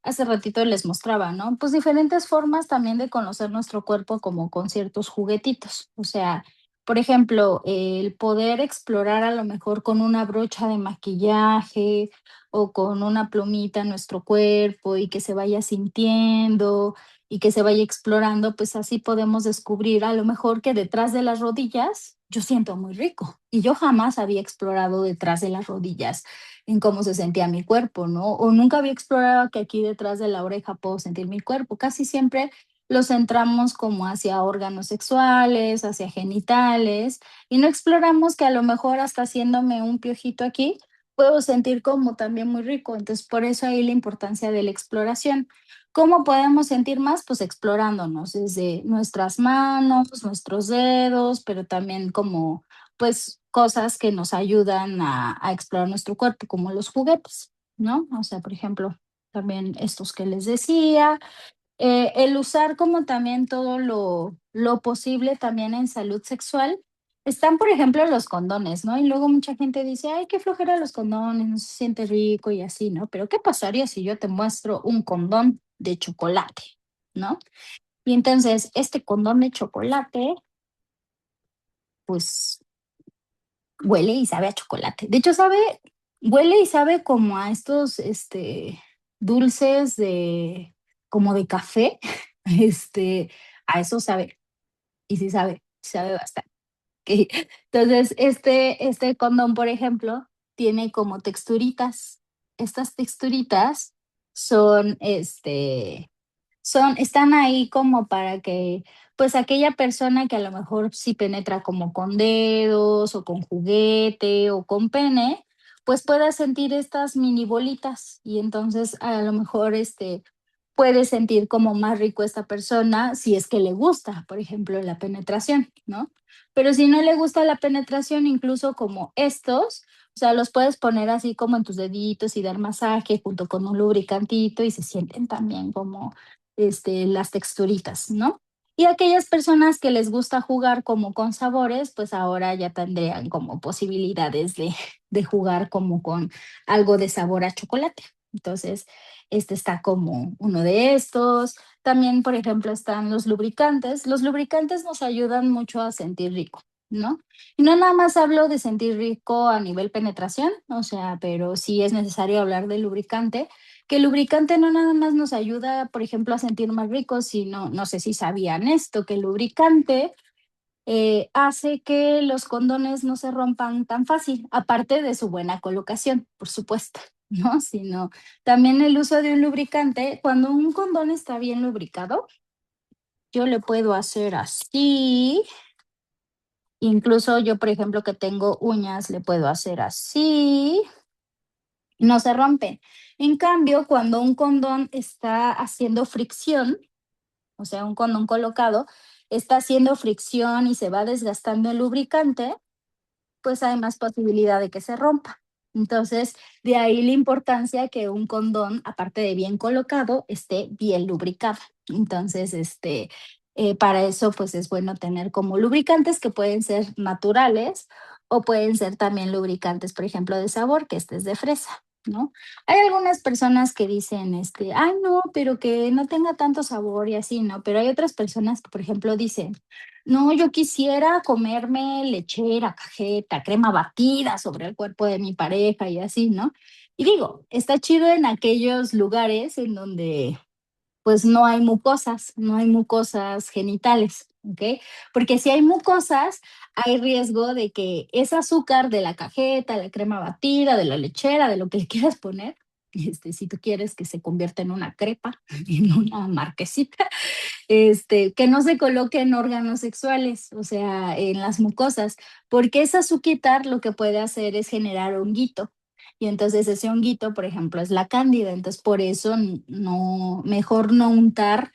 hace ratito les mostraba, ¿no? Pues diferentes formas también de conocer nuestro cuerpo como con ciertos juguetitos. O sea, por ejemplo, el poder explorar a lo mejor con una brocha de maquillaje o con una plumita nuestro cuerpo y que se vaya sintiendo y que se vaya explorando, pues así podemos descubrir a lo mejor que detrás de las rodillas yo siento muy rico y yo jamás había explorado detrás de las rodillas en cómo se sentía mi cuerpo, ¿no? O nunca había explorado que aquí detrás de la oreja puedo sentir mi cuerpo. Casi siempre lo centramos como hacia órganos sexuales, hacia genitales, y no exploramos que a lo mejor hasta haciéndome un piojito aquí, puedo sentir como también muy rico. Entonces, por eso ahí la importancia de la exploración. ¿Cómo podemos sentir más? Pues explorándonos desde nuestras manos, nuestros dedos, pero también como pues cosas que nos ayudan a explorar nuestro cuerpo, como los juguetes, ¿no? O sea, por ejemplo, también estos que les decía, el usar como también todo lo posible también en salud sexual. Están, por ejemplo, los condones, ¿no? Y luego mucha gente dice, ay, qué flojera los condones, no se siente rico y así, ¿no? Pero ¿qué pasaría si yo te muestro un condón de chocolate, ¿no? Y entonces, este condón de chocolate, pues huele y sabe a chocolate. De hecho, huele y sabe como a estos, dulces como de café, a eso sabe. y sí sabe bastante. Ok. Entonces, este condón, por ejemplo, tiene como texturitas. Estas texturitas son, están ahí como para que, pues aquella persona que a lo mejor sí penetra como con dedos o con juguete o con pene, pues pueda sentir estas mini bolitas y entonces a lo mejor puede sentir como más rico esta persona si es que le gusta, por ejemplo, la penetración, ¿no? Pero si no le gusta la penetración, incluso como estos, o sea, los puedes poner así como en tus deditos y dar masaje junto con un lubricantito y se sienten también como las texturitas, ¿no? Y aquellas personas que les gusta jugar como con sabores, pues ahora ya tendrían como posibilidades de jugar como con algo de sabor a chocolate. Entonces, este está como uno de estos. También, por ejemplo, están los lubricantes. Los lubricantes nos ayudan mucho a sentir rico, ¿no? Y no nada más hablo de sentir rico a nivel penetración, o sea, pero sí es necesario hablar del lubricante, que el lubricante no nada más nos ayuda, por ejemplo, a sentir más ricos, sino, no sé si sabían esto, que el lubricante hace que los condones no se rompan tan fácil, aparte de su buena colocación, por supuesto, ¿no? Sino también el uso de un lubricante, cuando un condón está bien lubricado, yo le puedo hacer así, incluso yo, por ejemplo, que tengo uñas, le puedo hacer así, no se rompen. En cambio, cuando un condón está haciendo fricción, o sea, un condón colocado, está haciendo fricción y se va desgastando el lubricante, pues hay más posibilidad de que se rompa. Entonces, de ahí la importancia que un condón, aparte de bien colocado, esté bien lubricado. Entonces, para eso, pues es bueno tener como lubricantes que pueden ser naturales o pueden ser también lubricantes, por ejemplo, de sabor, que este es de fresa, ¿no? Hay algunas personas que dicen, ay, no, pero que no tenga tanto sabor y así, ¿no? Pero hay otras personas que, por ejemplo, dicen, no, yo quisiera comerme lechera, cajeta, crema batida sobre el cuerpo de mi pareja y así, ¿no? Y digo, está chido en aquellos lugares en donde pues no hay mucosas genitales, ¿ok? Porque si hay mucosas, hay riesgo de que ese azúcar de la cajeta, la crema batida, de la lechera, de lo que le quieras poner, si tú quieres que se convierta en una crepa, en una marquesita, que no se coloque en órganos sexuales, o sea, en las mucosas, porque esa azuquitar lo que puede hacer es generar honguito. Y entonces ese honguito, por ejemplo, es la cándida. Entonces, por eso no, mejor no untar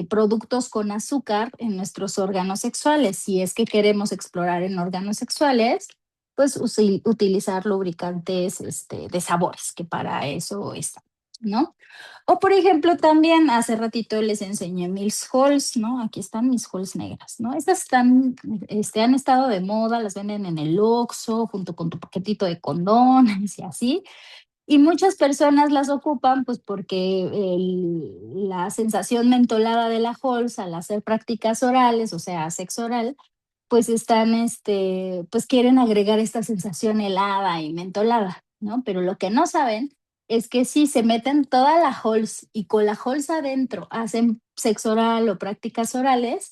productos con azúcar en nuestros órganos sexuales. Si es que queremos explorar en órganos sexuales, pues utilizar lubricantes de sabores, que para eso están, ¿no? O por ejemplo, también hace ratito les enseñé mis halls, ¿no? Aquí están mis halls negras, ¿no? Estas han estado de moda, las venden en el Oxxo junto con tu paquetito de condones y así. Y muchas personas las ocupan pues porque la sensación mentolada de la halls al hacer prácticas orales, o sea, sexo oral, pues están, pues quieren agregar esta sensación helada y mentolada, ¿no? Pero lo que no saben es que si se meten toda la Halls y con la Halls adentro hacen sexo oral o prácticas orales,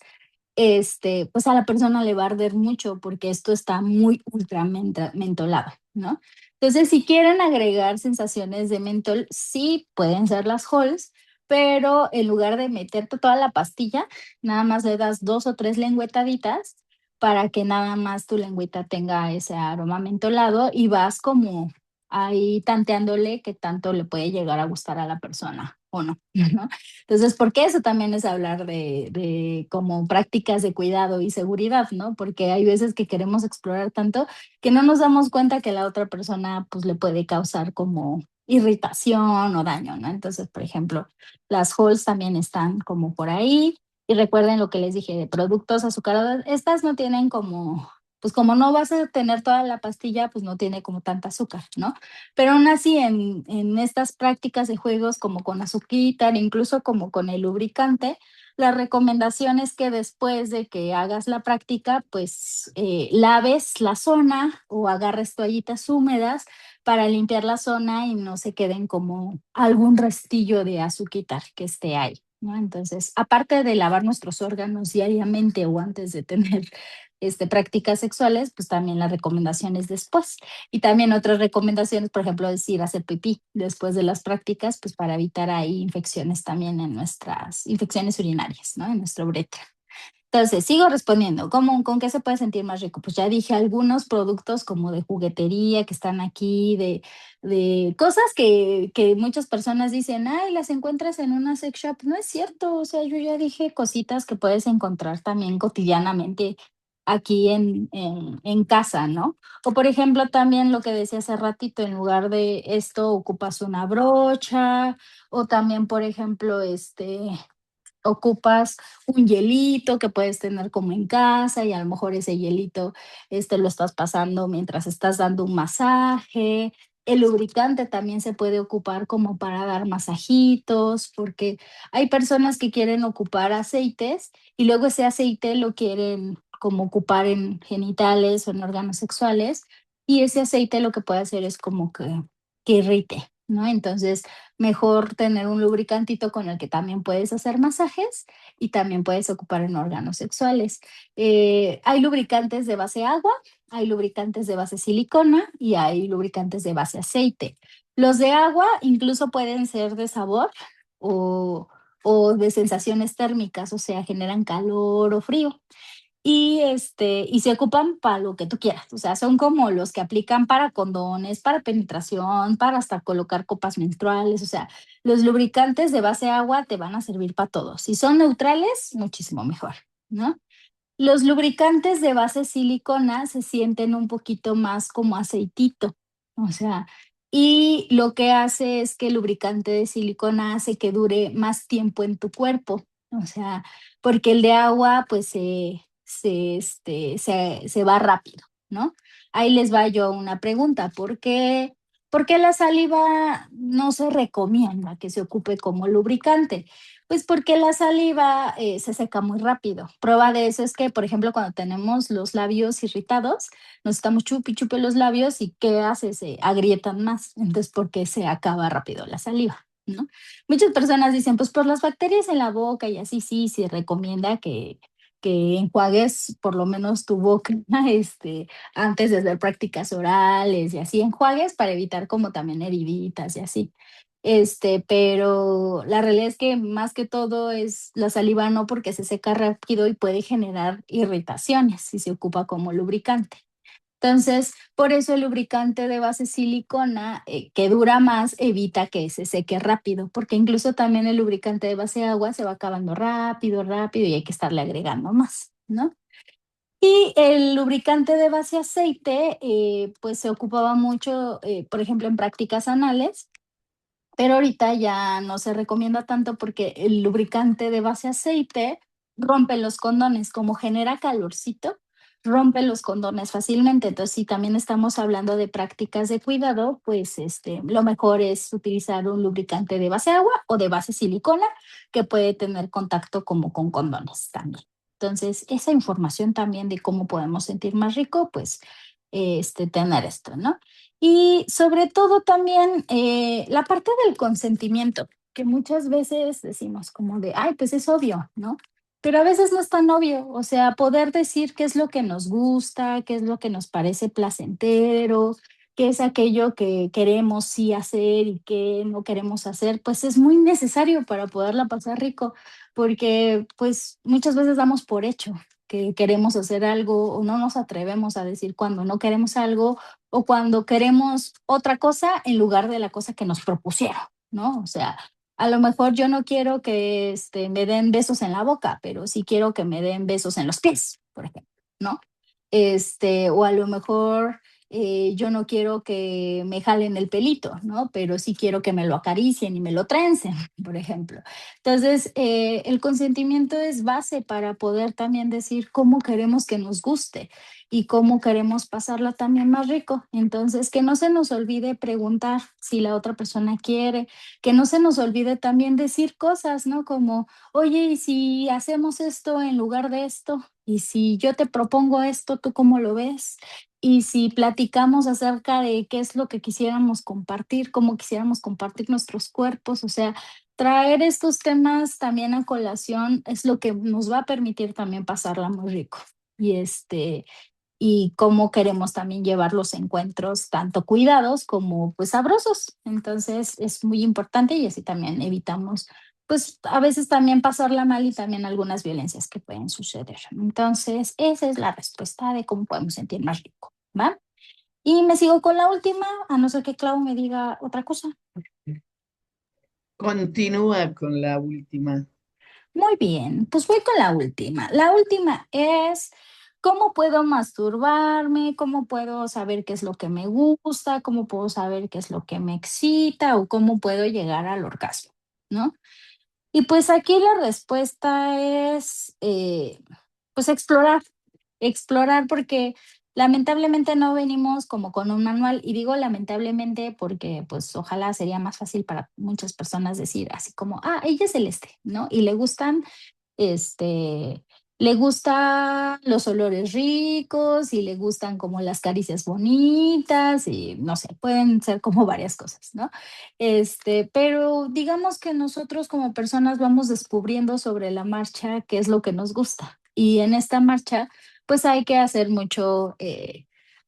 pues a la persona le va a arder mucho porque esto está muy ultra mentolado, ¿no? Entonces, si quieren agregar sensaciones de mentol, sí pueden ser las Halls, pero en lugar de meterte toda la pastilla, nada más le das 2 o 3 lengüetaditas para que nada más tu lengüita tenga ese aroma mentolado y vas como ahí tanteándole qué tanto le puede llegar a gustar a la persona o no, ¿no? Entonces, porque eso también es hablar de como prácticas de cuidado y seguridad, ¿no? Porque hay veces que queremos explorar tanto que no nos damos cuenta que la otra persona pues le puede causar como irritación o daño, ¿no? Entonces, por ejemplo, las halls también están como por ahí. Y recuerden lo que les dije de productos azucarados, estas no tienen como, pues como no vas a tener toda la pastilla, pues no tiene como tanta azúcar, ¿no? Pero aún así, en estas prácticas de juegos como con azuquitar, incluso como con el lubricante, la recomendación es que después de que hagas la práctica, pues laves la zona o agarres toallitas húmedas para limpiar la zona y no se queden como algún restillo de azuquitar que esté ahí. ¿no? Entonces, aparte de lavar nuestros órganos diariamente o antes de tener prácticas sexuales, pues también las recomendaciones después. Y también otras recomendaciones, por ejemplo, es ir a hacer pipí después de las prácticas, pues para evitar ahí infecciones también en nuestras infecciones urinarias, ¿no? En nuestra uretra. Entonces, sigo respondiendo. ¿Con qué se puede sentir más rico? Pues ya dije algunos productos como de juguetería que están aquí, de cosas que muchas personas dicen, ay, las encuentras en una sex shop. No es cierto, o sea, yo ya dije cositas que puedes encontrar también cotidianamente aquí en casa, ¿no? O por ejemplo, también lo que decía hace ratito, en lugar de esto ocupas una brocha, o también, por ejemplo, ocupas un hielito que puedes tener como en casa y a lo mejor ese hielito lo estás pasando mientras estás dando un masaje. El lubricante también se puede ocupar como para dar masajitos, porque hay personas que quieren ocupar aceites y luego ese aceite lo quieren como ocupar en genitales o en órganos sexuales y ese aceite lo que puede hacer es como que irrite, ¿no? Entonces, mejor tener un lubricantito con el que también puedes hacer masajes y también puedes ocupar en órganos sexuales. Hay lubricantes de base agua, hay lubricantes de base silicona y hay lubricantes de base aceite. Los de agua incluso pueden ser de sabor o, o de sensaciones térmicas, o sea, generan calor o frío y se ocupan para lo que tú quieras. O sea, son como los que aplican para condones, para penetración, para hasta colocar copas menstruales. O sea, los lubricantes de base agua te van a servir para todo. Si son neutrales, muchísimo mejor, ¿no? Los lubricantes de base silicona se sienten un poquito más como aceitito, o sea, y lo que hace es que el lubricante de silicona hace que dure más tiempo en tu cuerpo, o sea, porque el de agua pues se va rápido, ¿no? Ahí les va yo una pregunta, ¿por qué la saliva no se recomienda que se ocupe como lubricante? Pues porque la saliva se seca muy rápido. Prueba de eso es que, por ejemplo, cuando tenemos los labios irritados, nos estamos chupi chupe los labios y ¿qué hace? Se agrietan más. Entonces, porque se acaba rápido la saliva, ¿no? Muchas personas dicen, pues por las bacterias en la boca y así sí, se recomienda que enjuagues por lo menos tu boca, antes de hacer prácticas orales y así enjuagues para evitar como también heriditas y así. Pero la realidad es que más que todo es la saliva no porque se seca rápido y puede generar irritaciones si se ocupa como lubricante. Entonces, por eso el lubricante de base silicona, que dura más, evita que se seque rápido, porque incluso también el lubricante de base agua se va acabando rápido, rápido y hay que estarle agregando más, ¿no? Y el lubricante de base aceite, pues se ocupaba mucho, por ejemplo, en prácticas anales, pero ahorita ya no se recomienda tanto porque el lubricante de base aceite rompe los condones, como genera calorcito, rompe los condones fácilmente. Entonces, si también estamos hablando de prácticas de cuidado, pues lo mejor es utilizar un lubricante de base agua o de base silicona que puede tener contacto como con condones también. Entonces, esa información también de cómo podemos sentir más rico, pues tener esto, ¿no? Y sobre todo también la parte del consentimiento, que muchas veces decimos como de, ay, pues es obvio, ¿no? Pero a veces no es tan obvio, o sea, poder decir qué es lo que nos gusta, qué es lo que nos parece placentero, qué es aquello que queremos sí hacer y qué no queremos hacer, pues es muy necesario para poderla pasar rico, porque pues muchas veces damos por hecho que queremos hacer algo o no nos atrevemos a decir cuando no queremos algo o cuando queremos otra cosa en lugar de la cosa que nos propusieron, ¿no? O sea, a lo mejor yo no quiero que me den besos en la boca, pero sí quiero que me den besos en los pies, por ejemplo, ¿no? O a lo mejor yo no quiero que me jalen el pelito, ¿no? Pero sí quiero que me lo acaricien y me lo trencen, por ejemplo. Entonces, el consentimiento es base para poder también decir cómo queremos que nos guste y cómo queremos pasarla también más rico. Entonces, que no se nos olvide preguntar si la otra persona quiere, que no se nos olvide también decir cosas, ¿no? Como, oye, ¿y si hacemos esto en lugar de esto? ¿Y si yo te propongo esto, tú cómo lo ves? Y si platicamos acerca de qué es lo que quisiéramos compartir, cómo quisiéramos compartir nuestros cuerpos, o sea, traer estos temas también a colación es lo que nos va a permitir también pasarla muy rico. Y y cómo queremos también llevar los encuentros, tanto cuidados como pues sabrosos. Entonces es muy importante y así también evitamos pues a veces también pasarla mal y también algunas violencias que pueden suceder. Entonces esa es la respuesta de cómo podemos sentir más rico, ¿va? Y me sigo con la última, a no ser que Clau me diga otra cosa. Continúa con la última. Muy bien, pues voy con la última. La última es, ¿cómo puedo masturbarme? ¿Cómo puedo saber qué es lo que me gusta? ¿Cómo puedo saber qué es lo que me excita? ¿O cómo puedo llegar al orgasmo? ¿No? Y pues aquí la respuesta es, pues explorar porque lamentablemente no venimos como con un manual y digo lamentablemente porque pues ojalá sería más fácil para muchas personas decir así como, ah, ella es celeste, ¿no? Y le gustan este, le gustan los olores ricos y le gustan como las caricias bonitas y no sé, pueden ser como varias cosas, ¿no? Pero digamos que nosotros como personas vamos descubriendo sobre la marcha qué es lo que nos gusta. Y en esta marcha, pues hay que hacer mucho,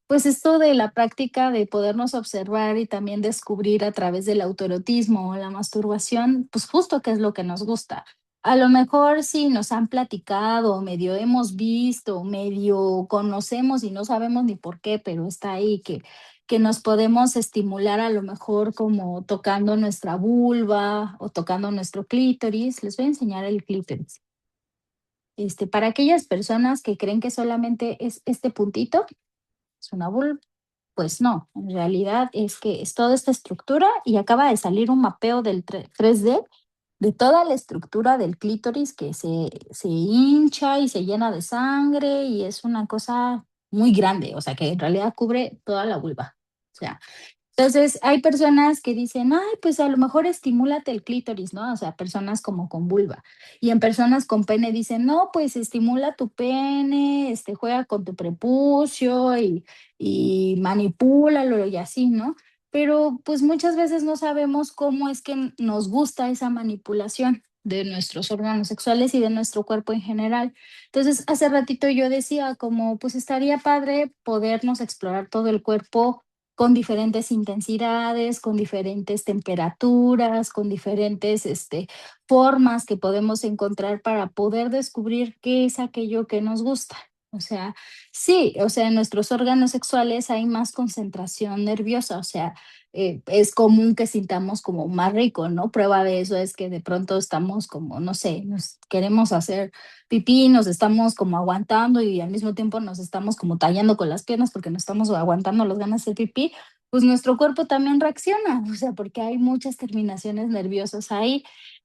pues esto de la práctica de podernos observar y también descubrir a través del autoerotismo o la masturbación, pues justo qué es lo que nos gusta. A lo mejor sí nos han platicado, medio hemos visto, medio conocemos y no sabemos ni por qué, pero está ahí que nos podemos estimular a lo mejor como tocando nuestra vulva o tocando nuestro clítoris. Les voy a enseñar el clítoris. Para aquellas personas que creen que solamente es este puntito, es una vulva, pues no, en realidad es que es toda esta estructura y acaba de salir un mapeo del 3D de toda la estructura del clítoris que se hincha y se llena de sangre y es una cosa muy grande, o sea que en realidad cubre toda la vulva. O sea, entonces, hay personas que dicen, ay, pues a lo mejor estimúlate el clítoris, ¿no? O sea, personas como con vulva. Y en personas con pene dicen, no, pues estimula tu pene, juega con tu prepucio y manipúlalo y así, ¿no? Pero pues muchas veces no sabemos cómo es que nos gusta esa manipulación de nuestros órganos sexuales y de nuestro cuerpo en general. Entonces, hace ratito yo decía como, pues estaría padre podernos explorar todo el cuerpo con diferentes intensidades, con diferentes temperaturas, con diferentes formas que podemos encontrar para poder descubrir qué es aquello que nos gusta. O sea, sí, o sea, en nuestros órganos sexuales hay más concentración nerviosa, o sea, es común que sintamos como más rico, ¿no? Prueba de eso es que de pronto estamos como, no sé, nos queremos hacer pipí, nos estamos como aguantando y al mismo tiempo nos estamos como tallando con las piernas porque nos estamos aguantando las ganas de hacer pipí, pues nuestro cuerpo también reacciona, o sea, porque hay muchas terminaciones nerviosas ahí.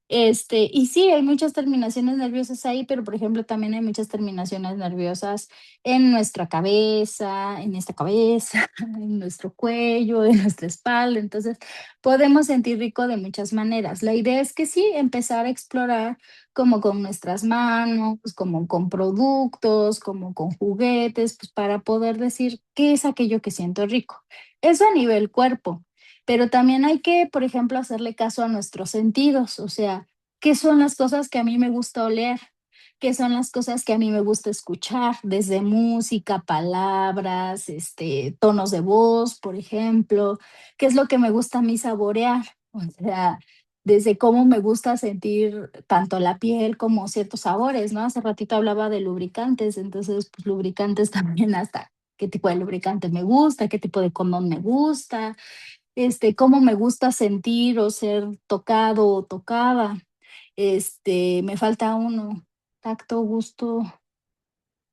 Y sí, hay muchas terminaciones nerviosas ahí, pero por ejemplo también hay muchas terminaciones nerviosas en nuestra cabeza, en esta cabeza, en nuestro cuello, en nuestra espalda. Entonces, podemos sentir rico de muchas maneras. La idea es que sí, empezar a explorar como con nuestras manos, como con productos, como con juguetes, pues para poder decir qué es aquello que siento rico. Eso a nivel cuerpo, pero también hay que, por ejemplo, hacerle caso a nuestros sentidos, o sea, ¿qué son las cosas que a mí me gusta oler? ¿Qué son las cosas que a mí me gusta escuchar? Desde música, palabras, tonos de voz, por ejemplo. ¿Qué es lo que me gusta a mí saborear? O sea, desde cómo me gusta sentir tanto la piel como ciertos sabores, ¿no? Hace ratito hablaba de lubricantes, entonces, pues lubricantes también hasta qué tipo de lubricante me gusta, qué tipo de condón me gusta, cómo me gusta sentir o ser tocado o tocada. Me falta uno, tacto, gusto,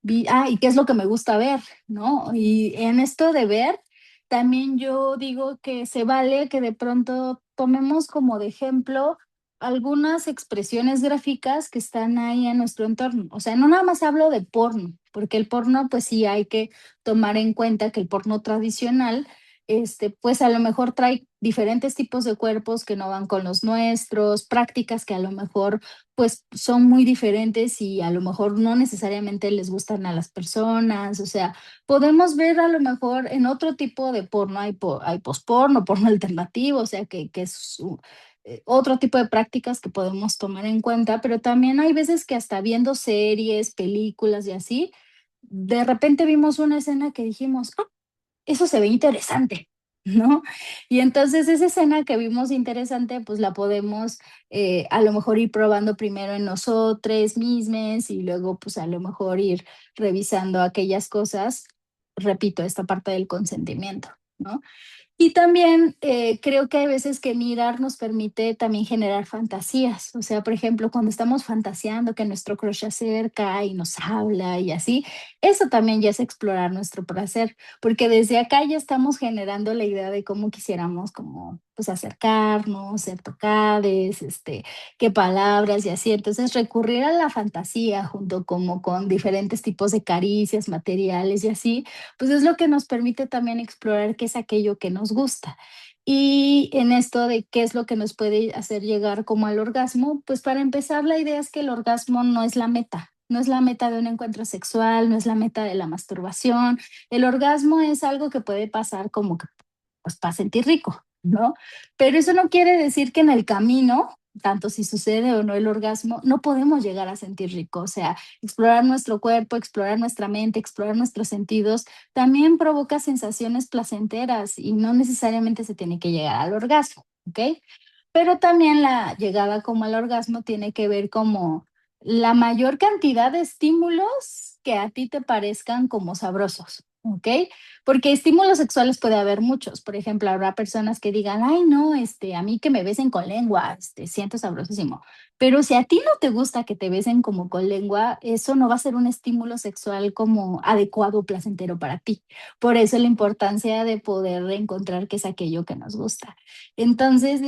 y qué es lo que me gusta ver, ¿no? Y en esto de ver, también yo digo que se vale que de pronto tomemos como de ejemplo algunas expresiones gráficas que están ahí en nuestro entorno. O sea, no nada más hablo de porno, porque el porno, pues sí hay que tomar en cuenta que el porno tradicional, pues a lo mejor trae diferentes tipos de cuerpos que no van con los nuestros, prácticas que a lo mejor pues son muy diferentes y a lo mejor no necesariamente les gustan a las personas, o sea, podemos ver a lo mejor en otro tipo de porno, hay posporno, porno alternativo, o sea, que es otro tipo de prácticas que podemos tomar en cuenta, pero también hay veces que hasta viendo series, películas y así, de repente vimos una escena que dijimos: "Ah, eso se ve interesante", ¿no? Y entonces esa escena que vimos interesante, pues la podemos, a lo mejor ir probando primero en nosotros mismos y luego, pues a lo mejor ir revisando aquellas cosas, repito, esta parte del consentimiento, ¿no? Y también, creo que hay veces que mirar nos permite también generar fantasías. O sea, por ejemplo, cuando estamos fantaseando que nuestro crush se acerca y nos habla y así, eso también ya es explorar nuestro placer, porque desde acá ya estamos generando la idea de cómo quisiéramos como, pues, acercarnos, ser tocades, qué palabras y así. Entonces, recurrir a la fantasía junto como con diferentes tipos de caricias, materiales y así, pues es lo que nos permite también explorar qué es aquello que nos gusta. Y en esto de qué es lo que nos puede hacer llegar como al orgasmo, pues para empezar la idea es que el orgasmo no es la meta, no es la meta de un encuentro sexual, no es la meta de la masturbación. El orgasmo es algo que puede pasar como que pues para sentir rico, ¿no? Pero eso no quiere decir que en el camino, tanto si sucede o no el orgasmo, no podemos llegar a sentir rico. O sea, explorar nuestro cuerpo, explorar nuestra mente, explorar nuestros sentidos, también provoca sensaciones placenteras y no necesariamente se tiene que llegar al orgasmo, ¿ok? Pero también la llegada como al orgasmo tiene que ver como la mayor cantidad de estímulos que a ti te parezcan como sabrosos, ¿ok? Porque estímulos sexuales puede haber muchos. Por ejemplo, habrá personas que digan, ay, no, a mí que me besen con lengua, siento sabrosísimo. Pero si a ti no te gusta que te besen como con lengua, eso no va a ser un estímulo sexual como adecuado, placentero para ti. Por eso la importancia de poder encontrar qué es aquello que nos gusta. Entonces,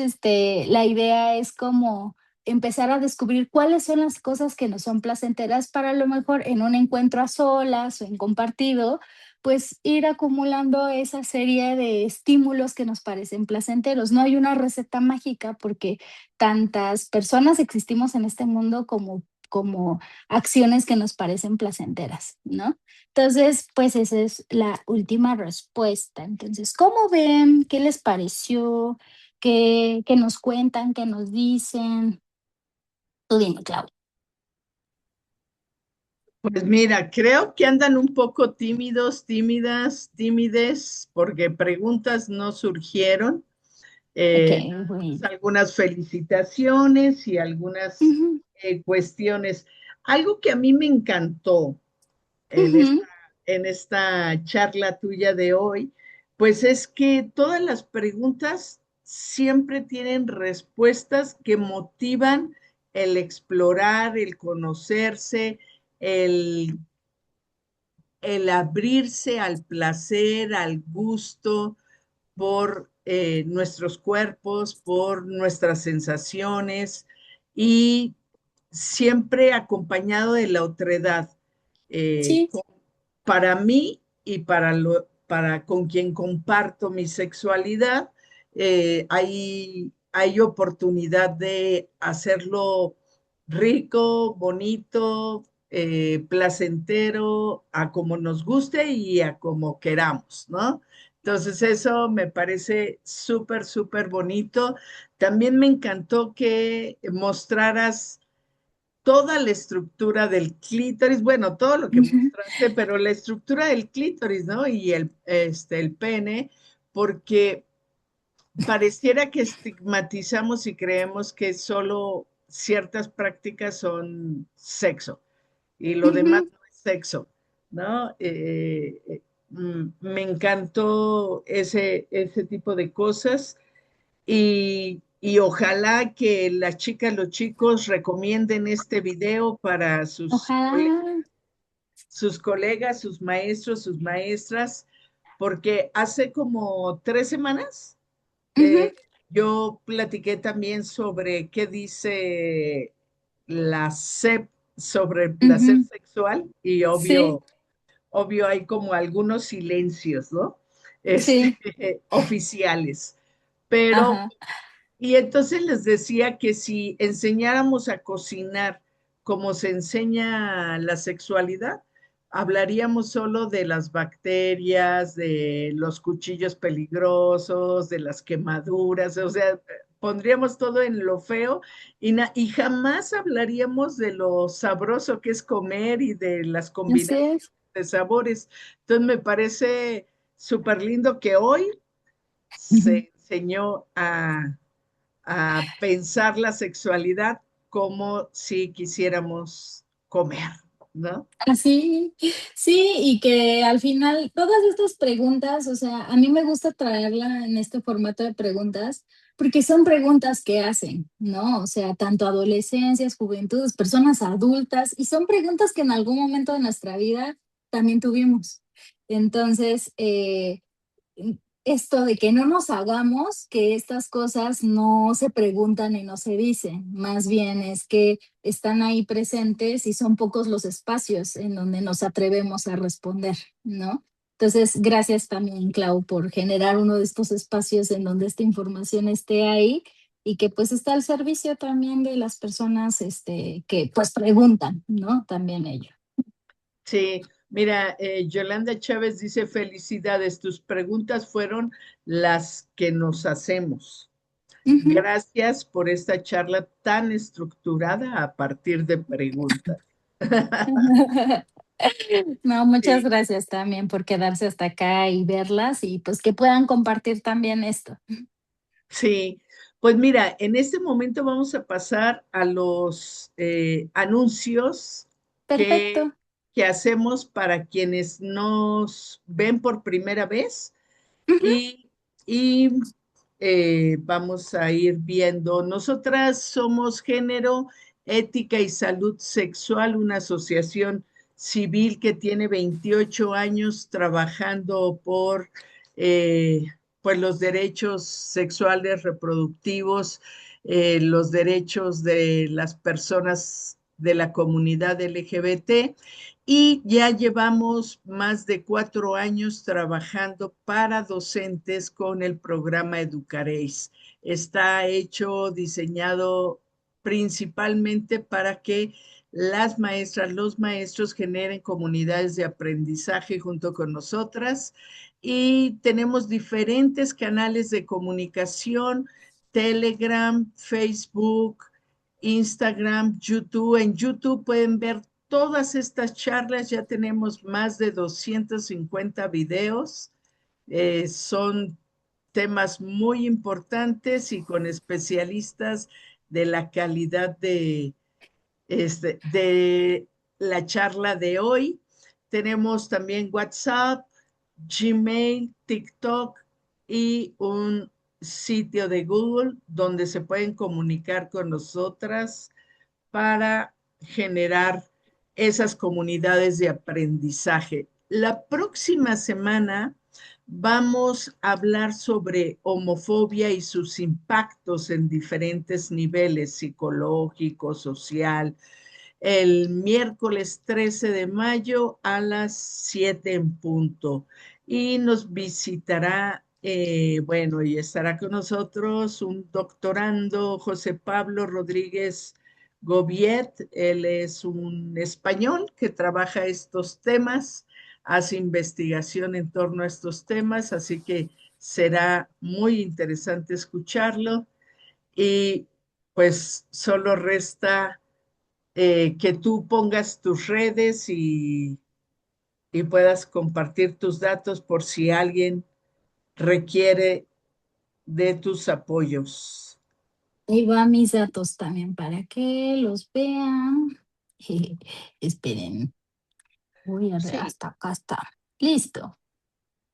la idea es como empezar a descubrir cuáles son las cosas que nos son placenteras para a lo mejor en un encuentro a solas o en compartido, pues ir acumulando esa serie de estímulos que nos parecen placenteros. No hay una receta mágica porque tantas personas existimos en este mundo como acciones que nos parecen placenteras, ¿no? Entonces, pues esa es la última respuesta. Entonces, ¿cómo ven? ¿Qué les pareció? ¿Qué nos cuentan? ¿Qué nos dicen? Tú dime, Clau. Pues mira, creo que andan un poco tímidos, tímidas, tímides, porque preguntas no surgieron. Okey, Nada más bueno. algunas felicitaciones y algunas Ujú, cuestiones. Algo que a mí me encantó en ujú, en esta charla tuya de hoy, pues es que todas las preguntas siempre tienen respuestas que motivan el explorar, el conocerse, el el abrirse al placer, al gusto por nuestros cuerpos, por nuestras sensaciones y siempre acompañado de la otredad. sí, Para mí y para con quien comparto mi sexualidad, hay oportunidad de hacerlo rico, bonito, placentero, a como nos guste y a como queramos, ¿no? Entonces eso me parece súper, súper bonito. También me encantó que mostraras toda la estructura del clítoris, bueno, todo lo que ujú, mostraste, pero la estructura del clítoris, ¿no? Y el pene, porque pareciera que estigmatizamos y creemos que solo ciertas prácticas son sexo y lo demás ujú. no es sexo, ¿no? Me encantó ese tipo de cosas y ojalá que las chicas, los chicos recomienden este video para Ojalá. sus colegas, sus maestros, sus maestras, porque hace como 3 semanas Ujú, yo platiqué también sobre qué dice la SEP sobre el placer ujú. sexual y Sí, obvio hay como algunos silencios, ¿no? sí. Oficiales. Pero Ajá. y entonces les decía que si enseñáramos a cocinar como se enseña la sexualidad, hablaríamos solo de las bacterias, de los cuchillos peligrosos, de las quemaduras, o sea, pondríamos todo en lo feo y jamás hablaríamos de lo sabroso que es comer y de las Así combinaciones es. de sabores. Entonces me parece súper lindo que hoy se enseñó a pensar la sexualidad como si quisiéramos comer, ¿no? Así, sí, y que al final todas estas preguntas, o sea, a mí me gusta traerla en este formato de preguntas porque son preguntas que hacen, ¿no? O sea, tanto adolescencias, juventudes, personas adultas, y son preguntas que en algún momento de nuestra vida también tuvimos. Entonces, esto de que no nos hagamos que estas cosas no se preguntan y no se dicen, más bien es que están ahí presentes y son pocos los espacios en donde nos atrevemos a responder, ¿no? Entonces, gracias también, Clau, por generar uno de estos espacios en donde esta información esté ahí y que pues está al servicio también de las personas que pues preguntan, ¿no? También ello. Sí, mira, Yolanda Chávez dice, felicidades, tus preguntas fueron las que nos hacemos. Ujú. Gracias por esta charla tan estructurada a partir de preguntas. No, muchas Sí, gracias también por quedarse hasta acá y verlas y pues que puedan compartir también esto. sí. Pues mira, en este momento vamos a pasar a los anuncios Perfecto. que hacemos para quienes nos ven por primera vez Ujú. y, y, vamos a ir viendo. Nosotras somos Género, Ética y Salud Sexual, una asociación civil que tiene 28 años trabajando por pues los derechos sexuales reproductivos, los derechos de las personas de la comunidad LGBT y ya llevamos más de 4 años trabajando para docentes con el programa Educaréis. Está hecho, diseñado principalmente para que las maestras, los maestros generen comunidades de aprendizaje junto con nosotras y tenemos diferentes canales de comunicación, Telegram, Facebook, Instagram, YouTube. En YouTube pueden ver todas estas charlas, ya tenemos más de 250 videos, son temas muy importantes y con especialistas de la calidad de la charla de hoy. Tenemos también WhatsApp, Gmail, TikTok y un sitio de Google donde se pueden comunicar con nosotras para generar esas comunidades de aprendizaje. La próxima semana vamos a hablar sobre homofobia y sus impactos en diferentes niveles, psicológico, social, el miércoles 13 de mayo a las 7 en punto. Y nos visitará, bueno, y estará con nosotros un doctorando, José Pablo Rodríguez Goviet. Él es un español que trabaja estos temas, hace investigación en torno a estos temas, así que será muy interesante escucharlo. Y pues solo resta que tú pongas tus redes y puedas compartir tus datos por si alguien requiere de tus apoyos. Ahí va mis datos también para que los vean. Esperen, Sí, hasta acá está. Listo.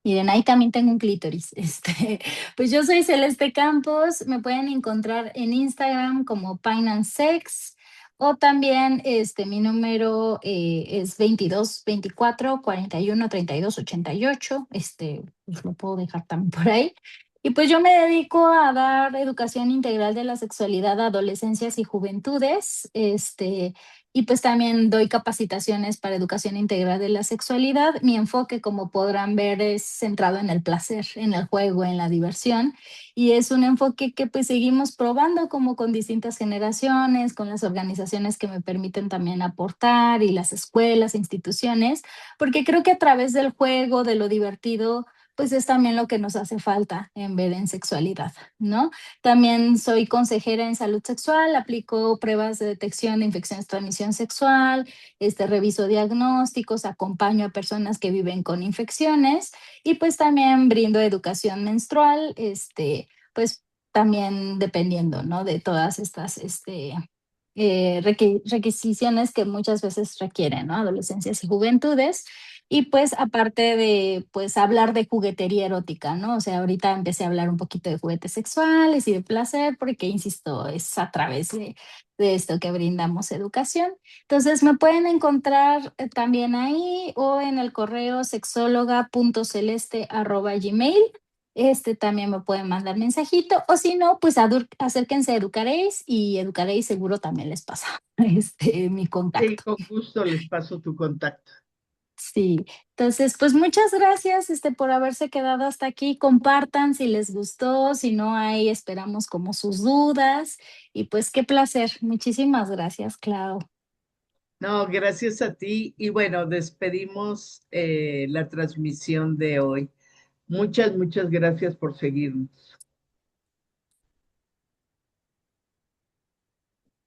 Miren, ahí también tengo un clítoris. Pues yo soy Celeste Campos, me pueden encontrar en Instagram como Pine and Sex o también mi número es 22 24 41 32 88. Pues lo puedo dejar también por ahí. Y pues yo me dedico a dar educación integral de la sexualidad a adolescencias y juventudes. Y pues también doy capacitaciones para educación integral de la sexualidad. Mi enfoque, como podrán ver, es centrado en el placer, en el juego, en la diversión. Y es un enfoque que pues seguimos probando como con distintas generaciones, con las organizaciones que me permiten también aportar y las escuelas, instituciones, porque creo que a través del juego, de lo divertido, pues es también lo que nos hace falta en ver en sexualidad, ¿no? También soy consejera en salud sexual, aplico pruebas de detección de infecciones de transmisión sexual, reviso diagnósticos, acompaño a personas que viven con infecciones y pues también brindo educación menstrual, pues también dependiendo, ¿no? De todas estas, requisiciones que muchas veces requieren, ¿no? Adolescencias y juventudes. Y pues aparte de pues hablar de juguetería erótica, ¿no? O sea, ahorita empecé a hablar un poquito de juguetes sexuales y de placer, porque insisto, es a través de esto que brindamos educación. Entonces me pueden encontrar también ahí o en el correo sexóloga.celeste@gmail. También me pueden mandar mensajito, o si no, pues acérquense a Educaréis y Educaréis seguro también les pasa mi Sí, contacto. con gusto les paso tu contacto. Sí, entonces, pues muchas gracias, por haberse quedado hasta aquí. Compartan si les gustó, si no, ahí esperamos como sus dudas. Y pues qué placer. Muchísimas gracias, Clau. No, gracias a ti. Y bueno, despedimos la transmisión de hoy. Muchas, muchas gracias por seguirnos.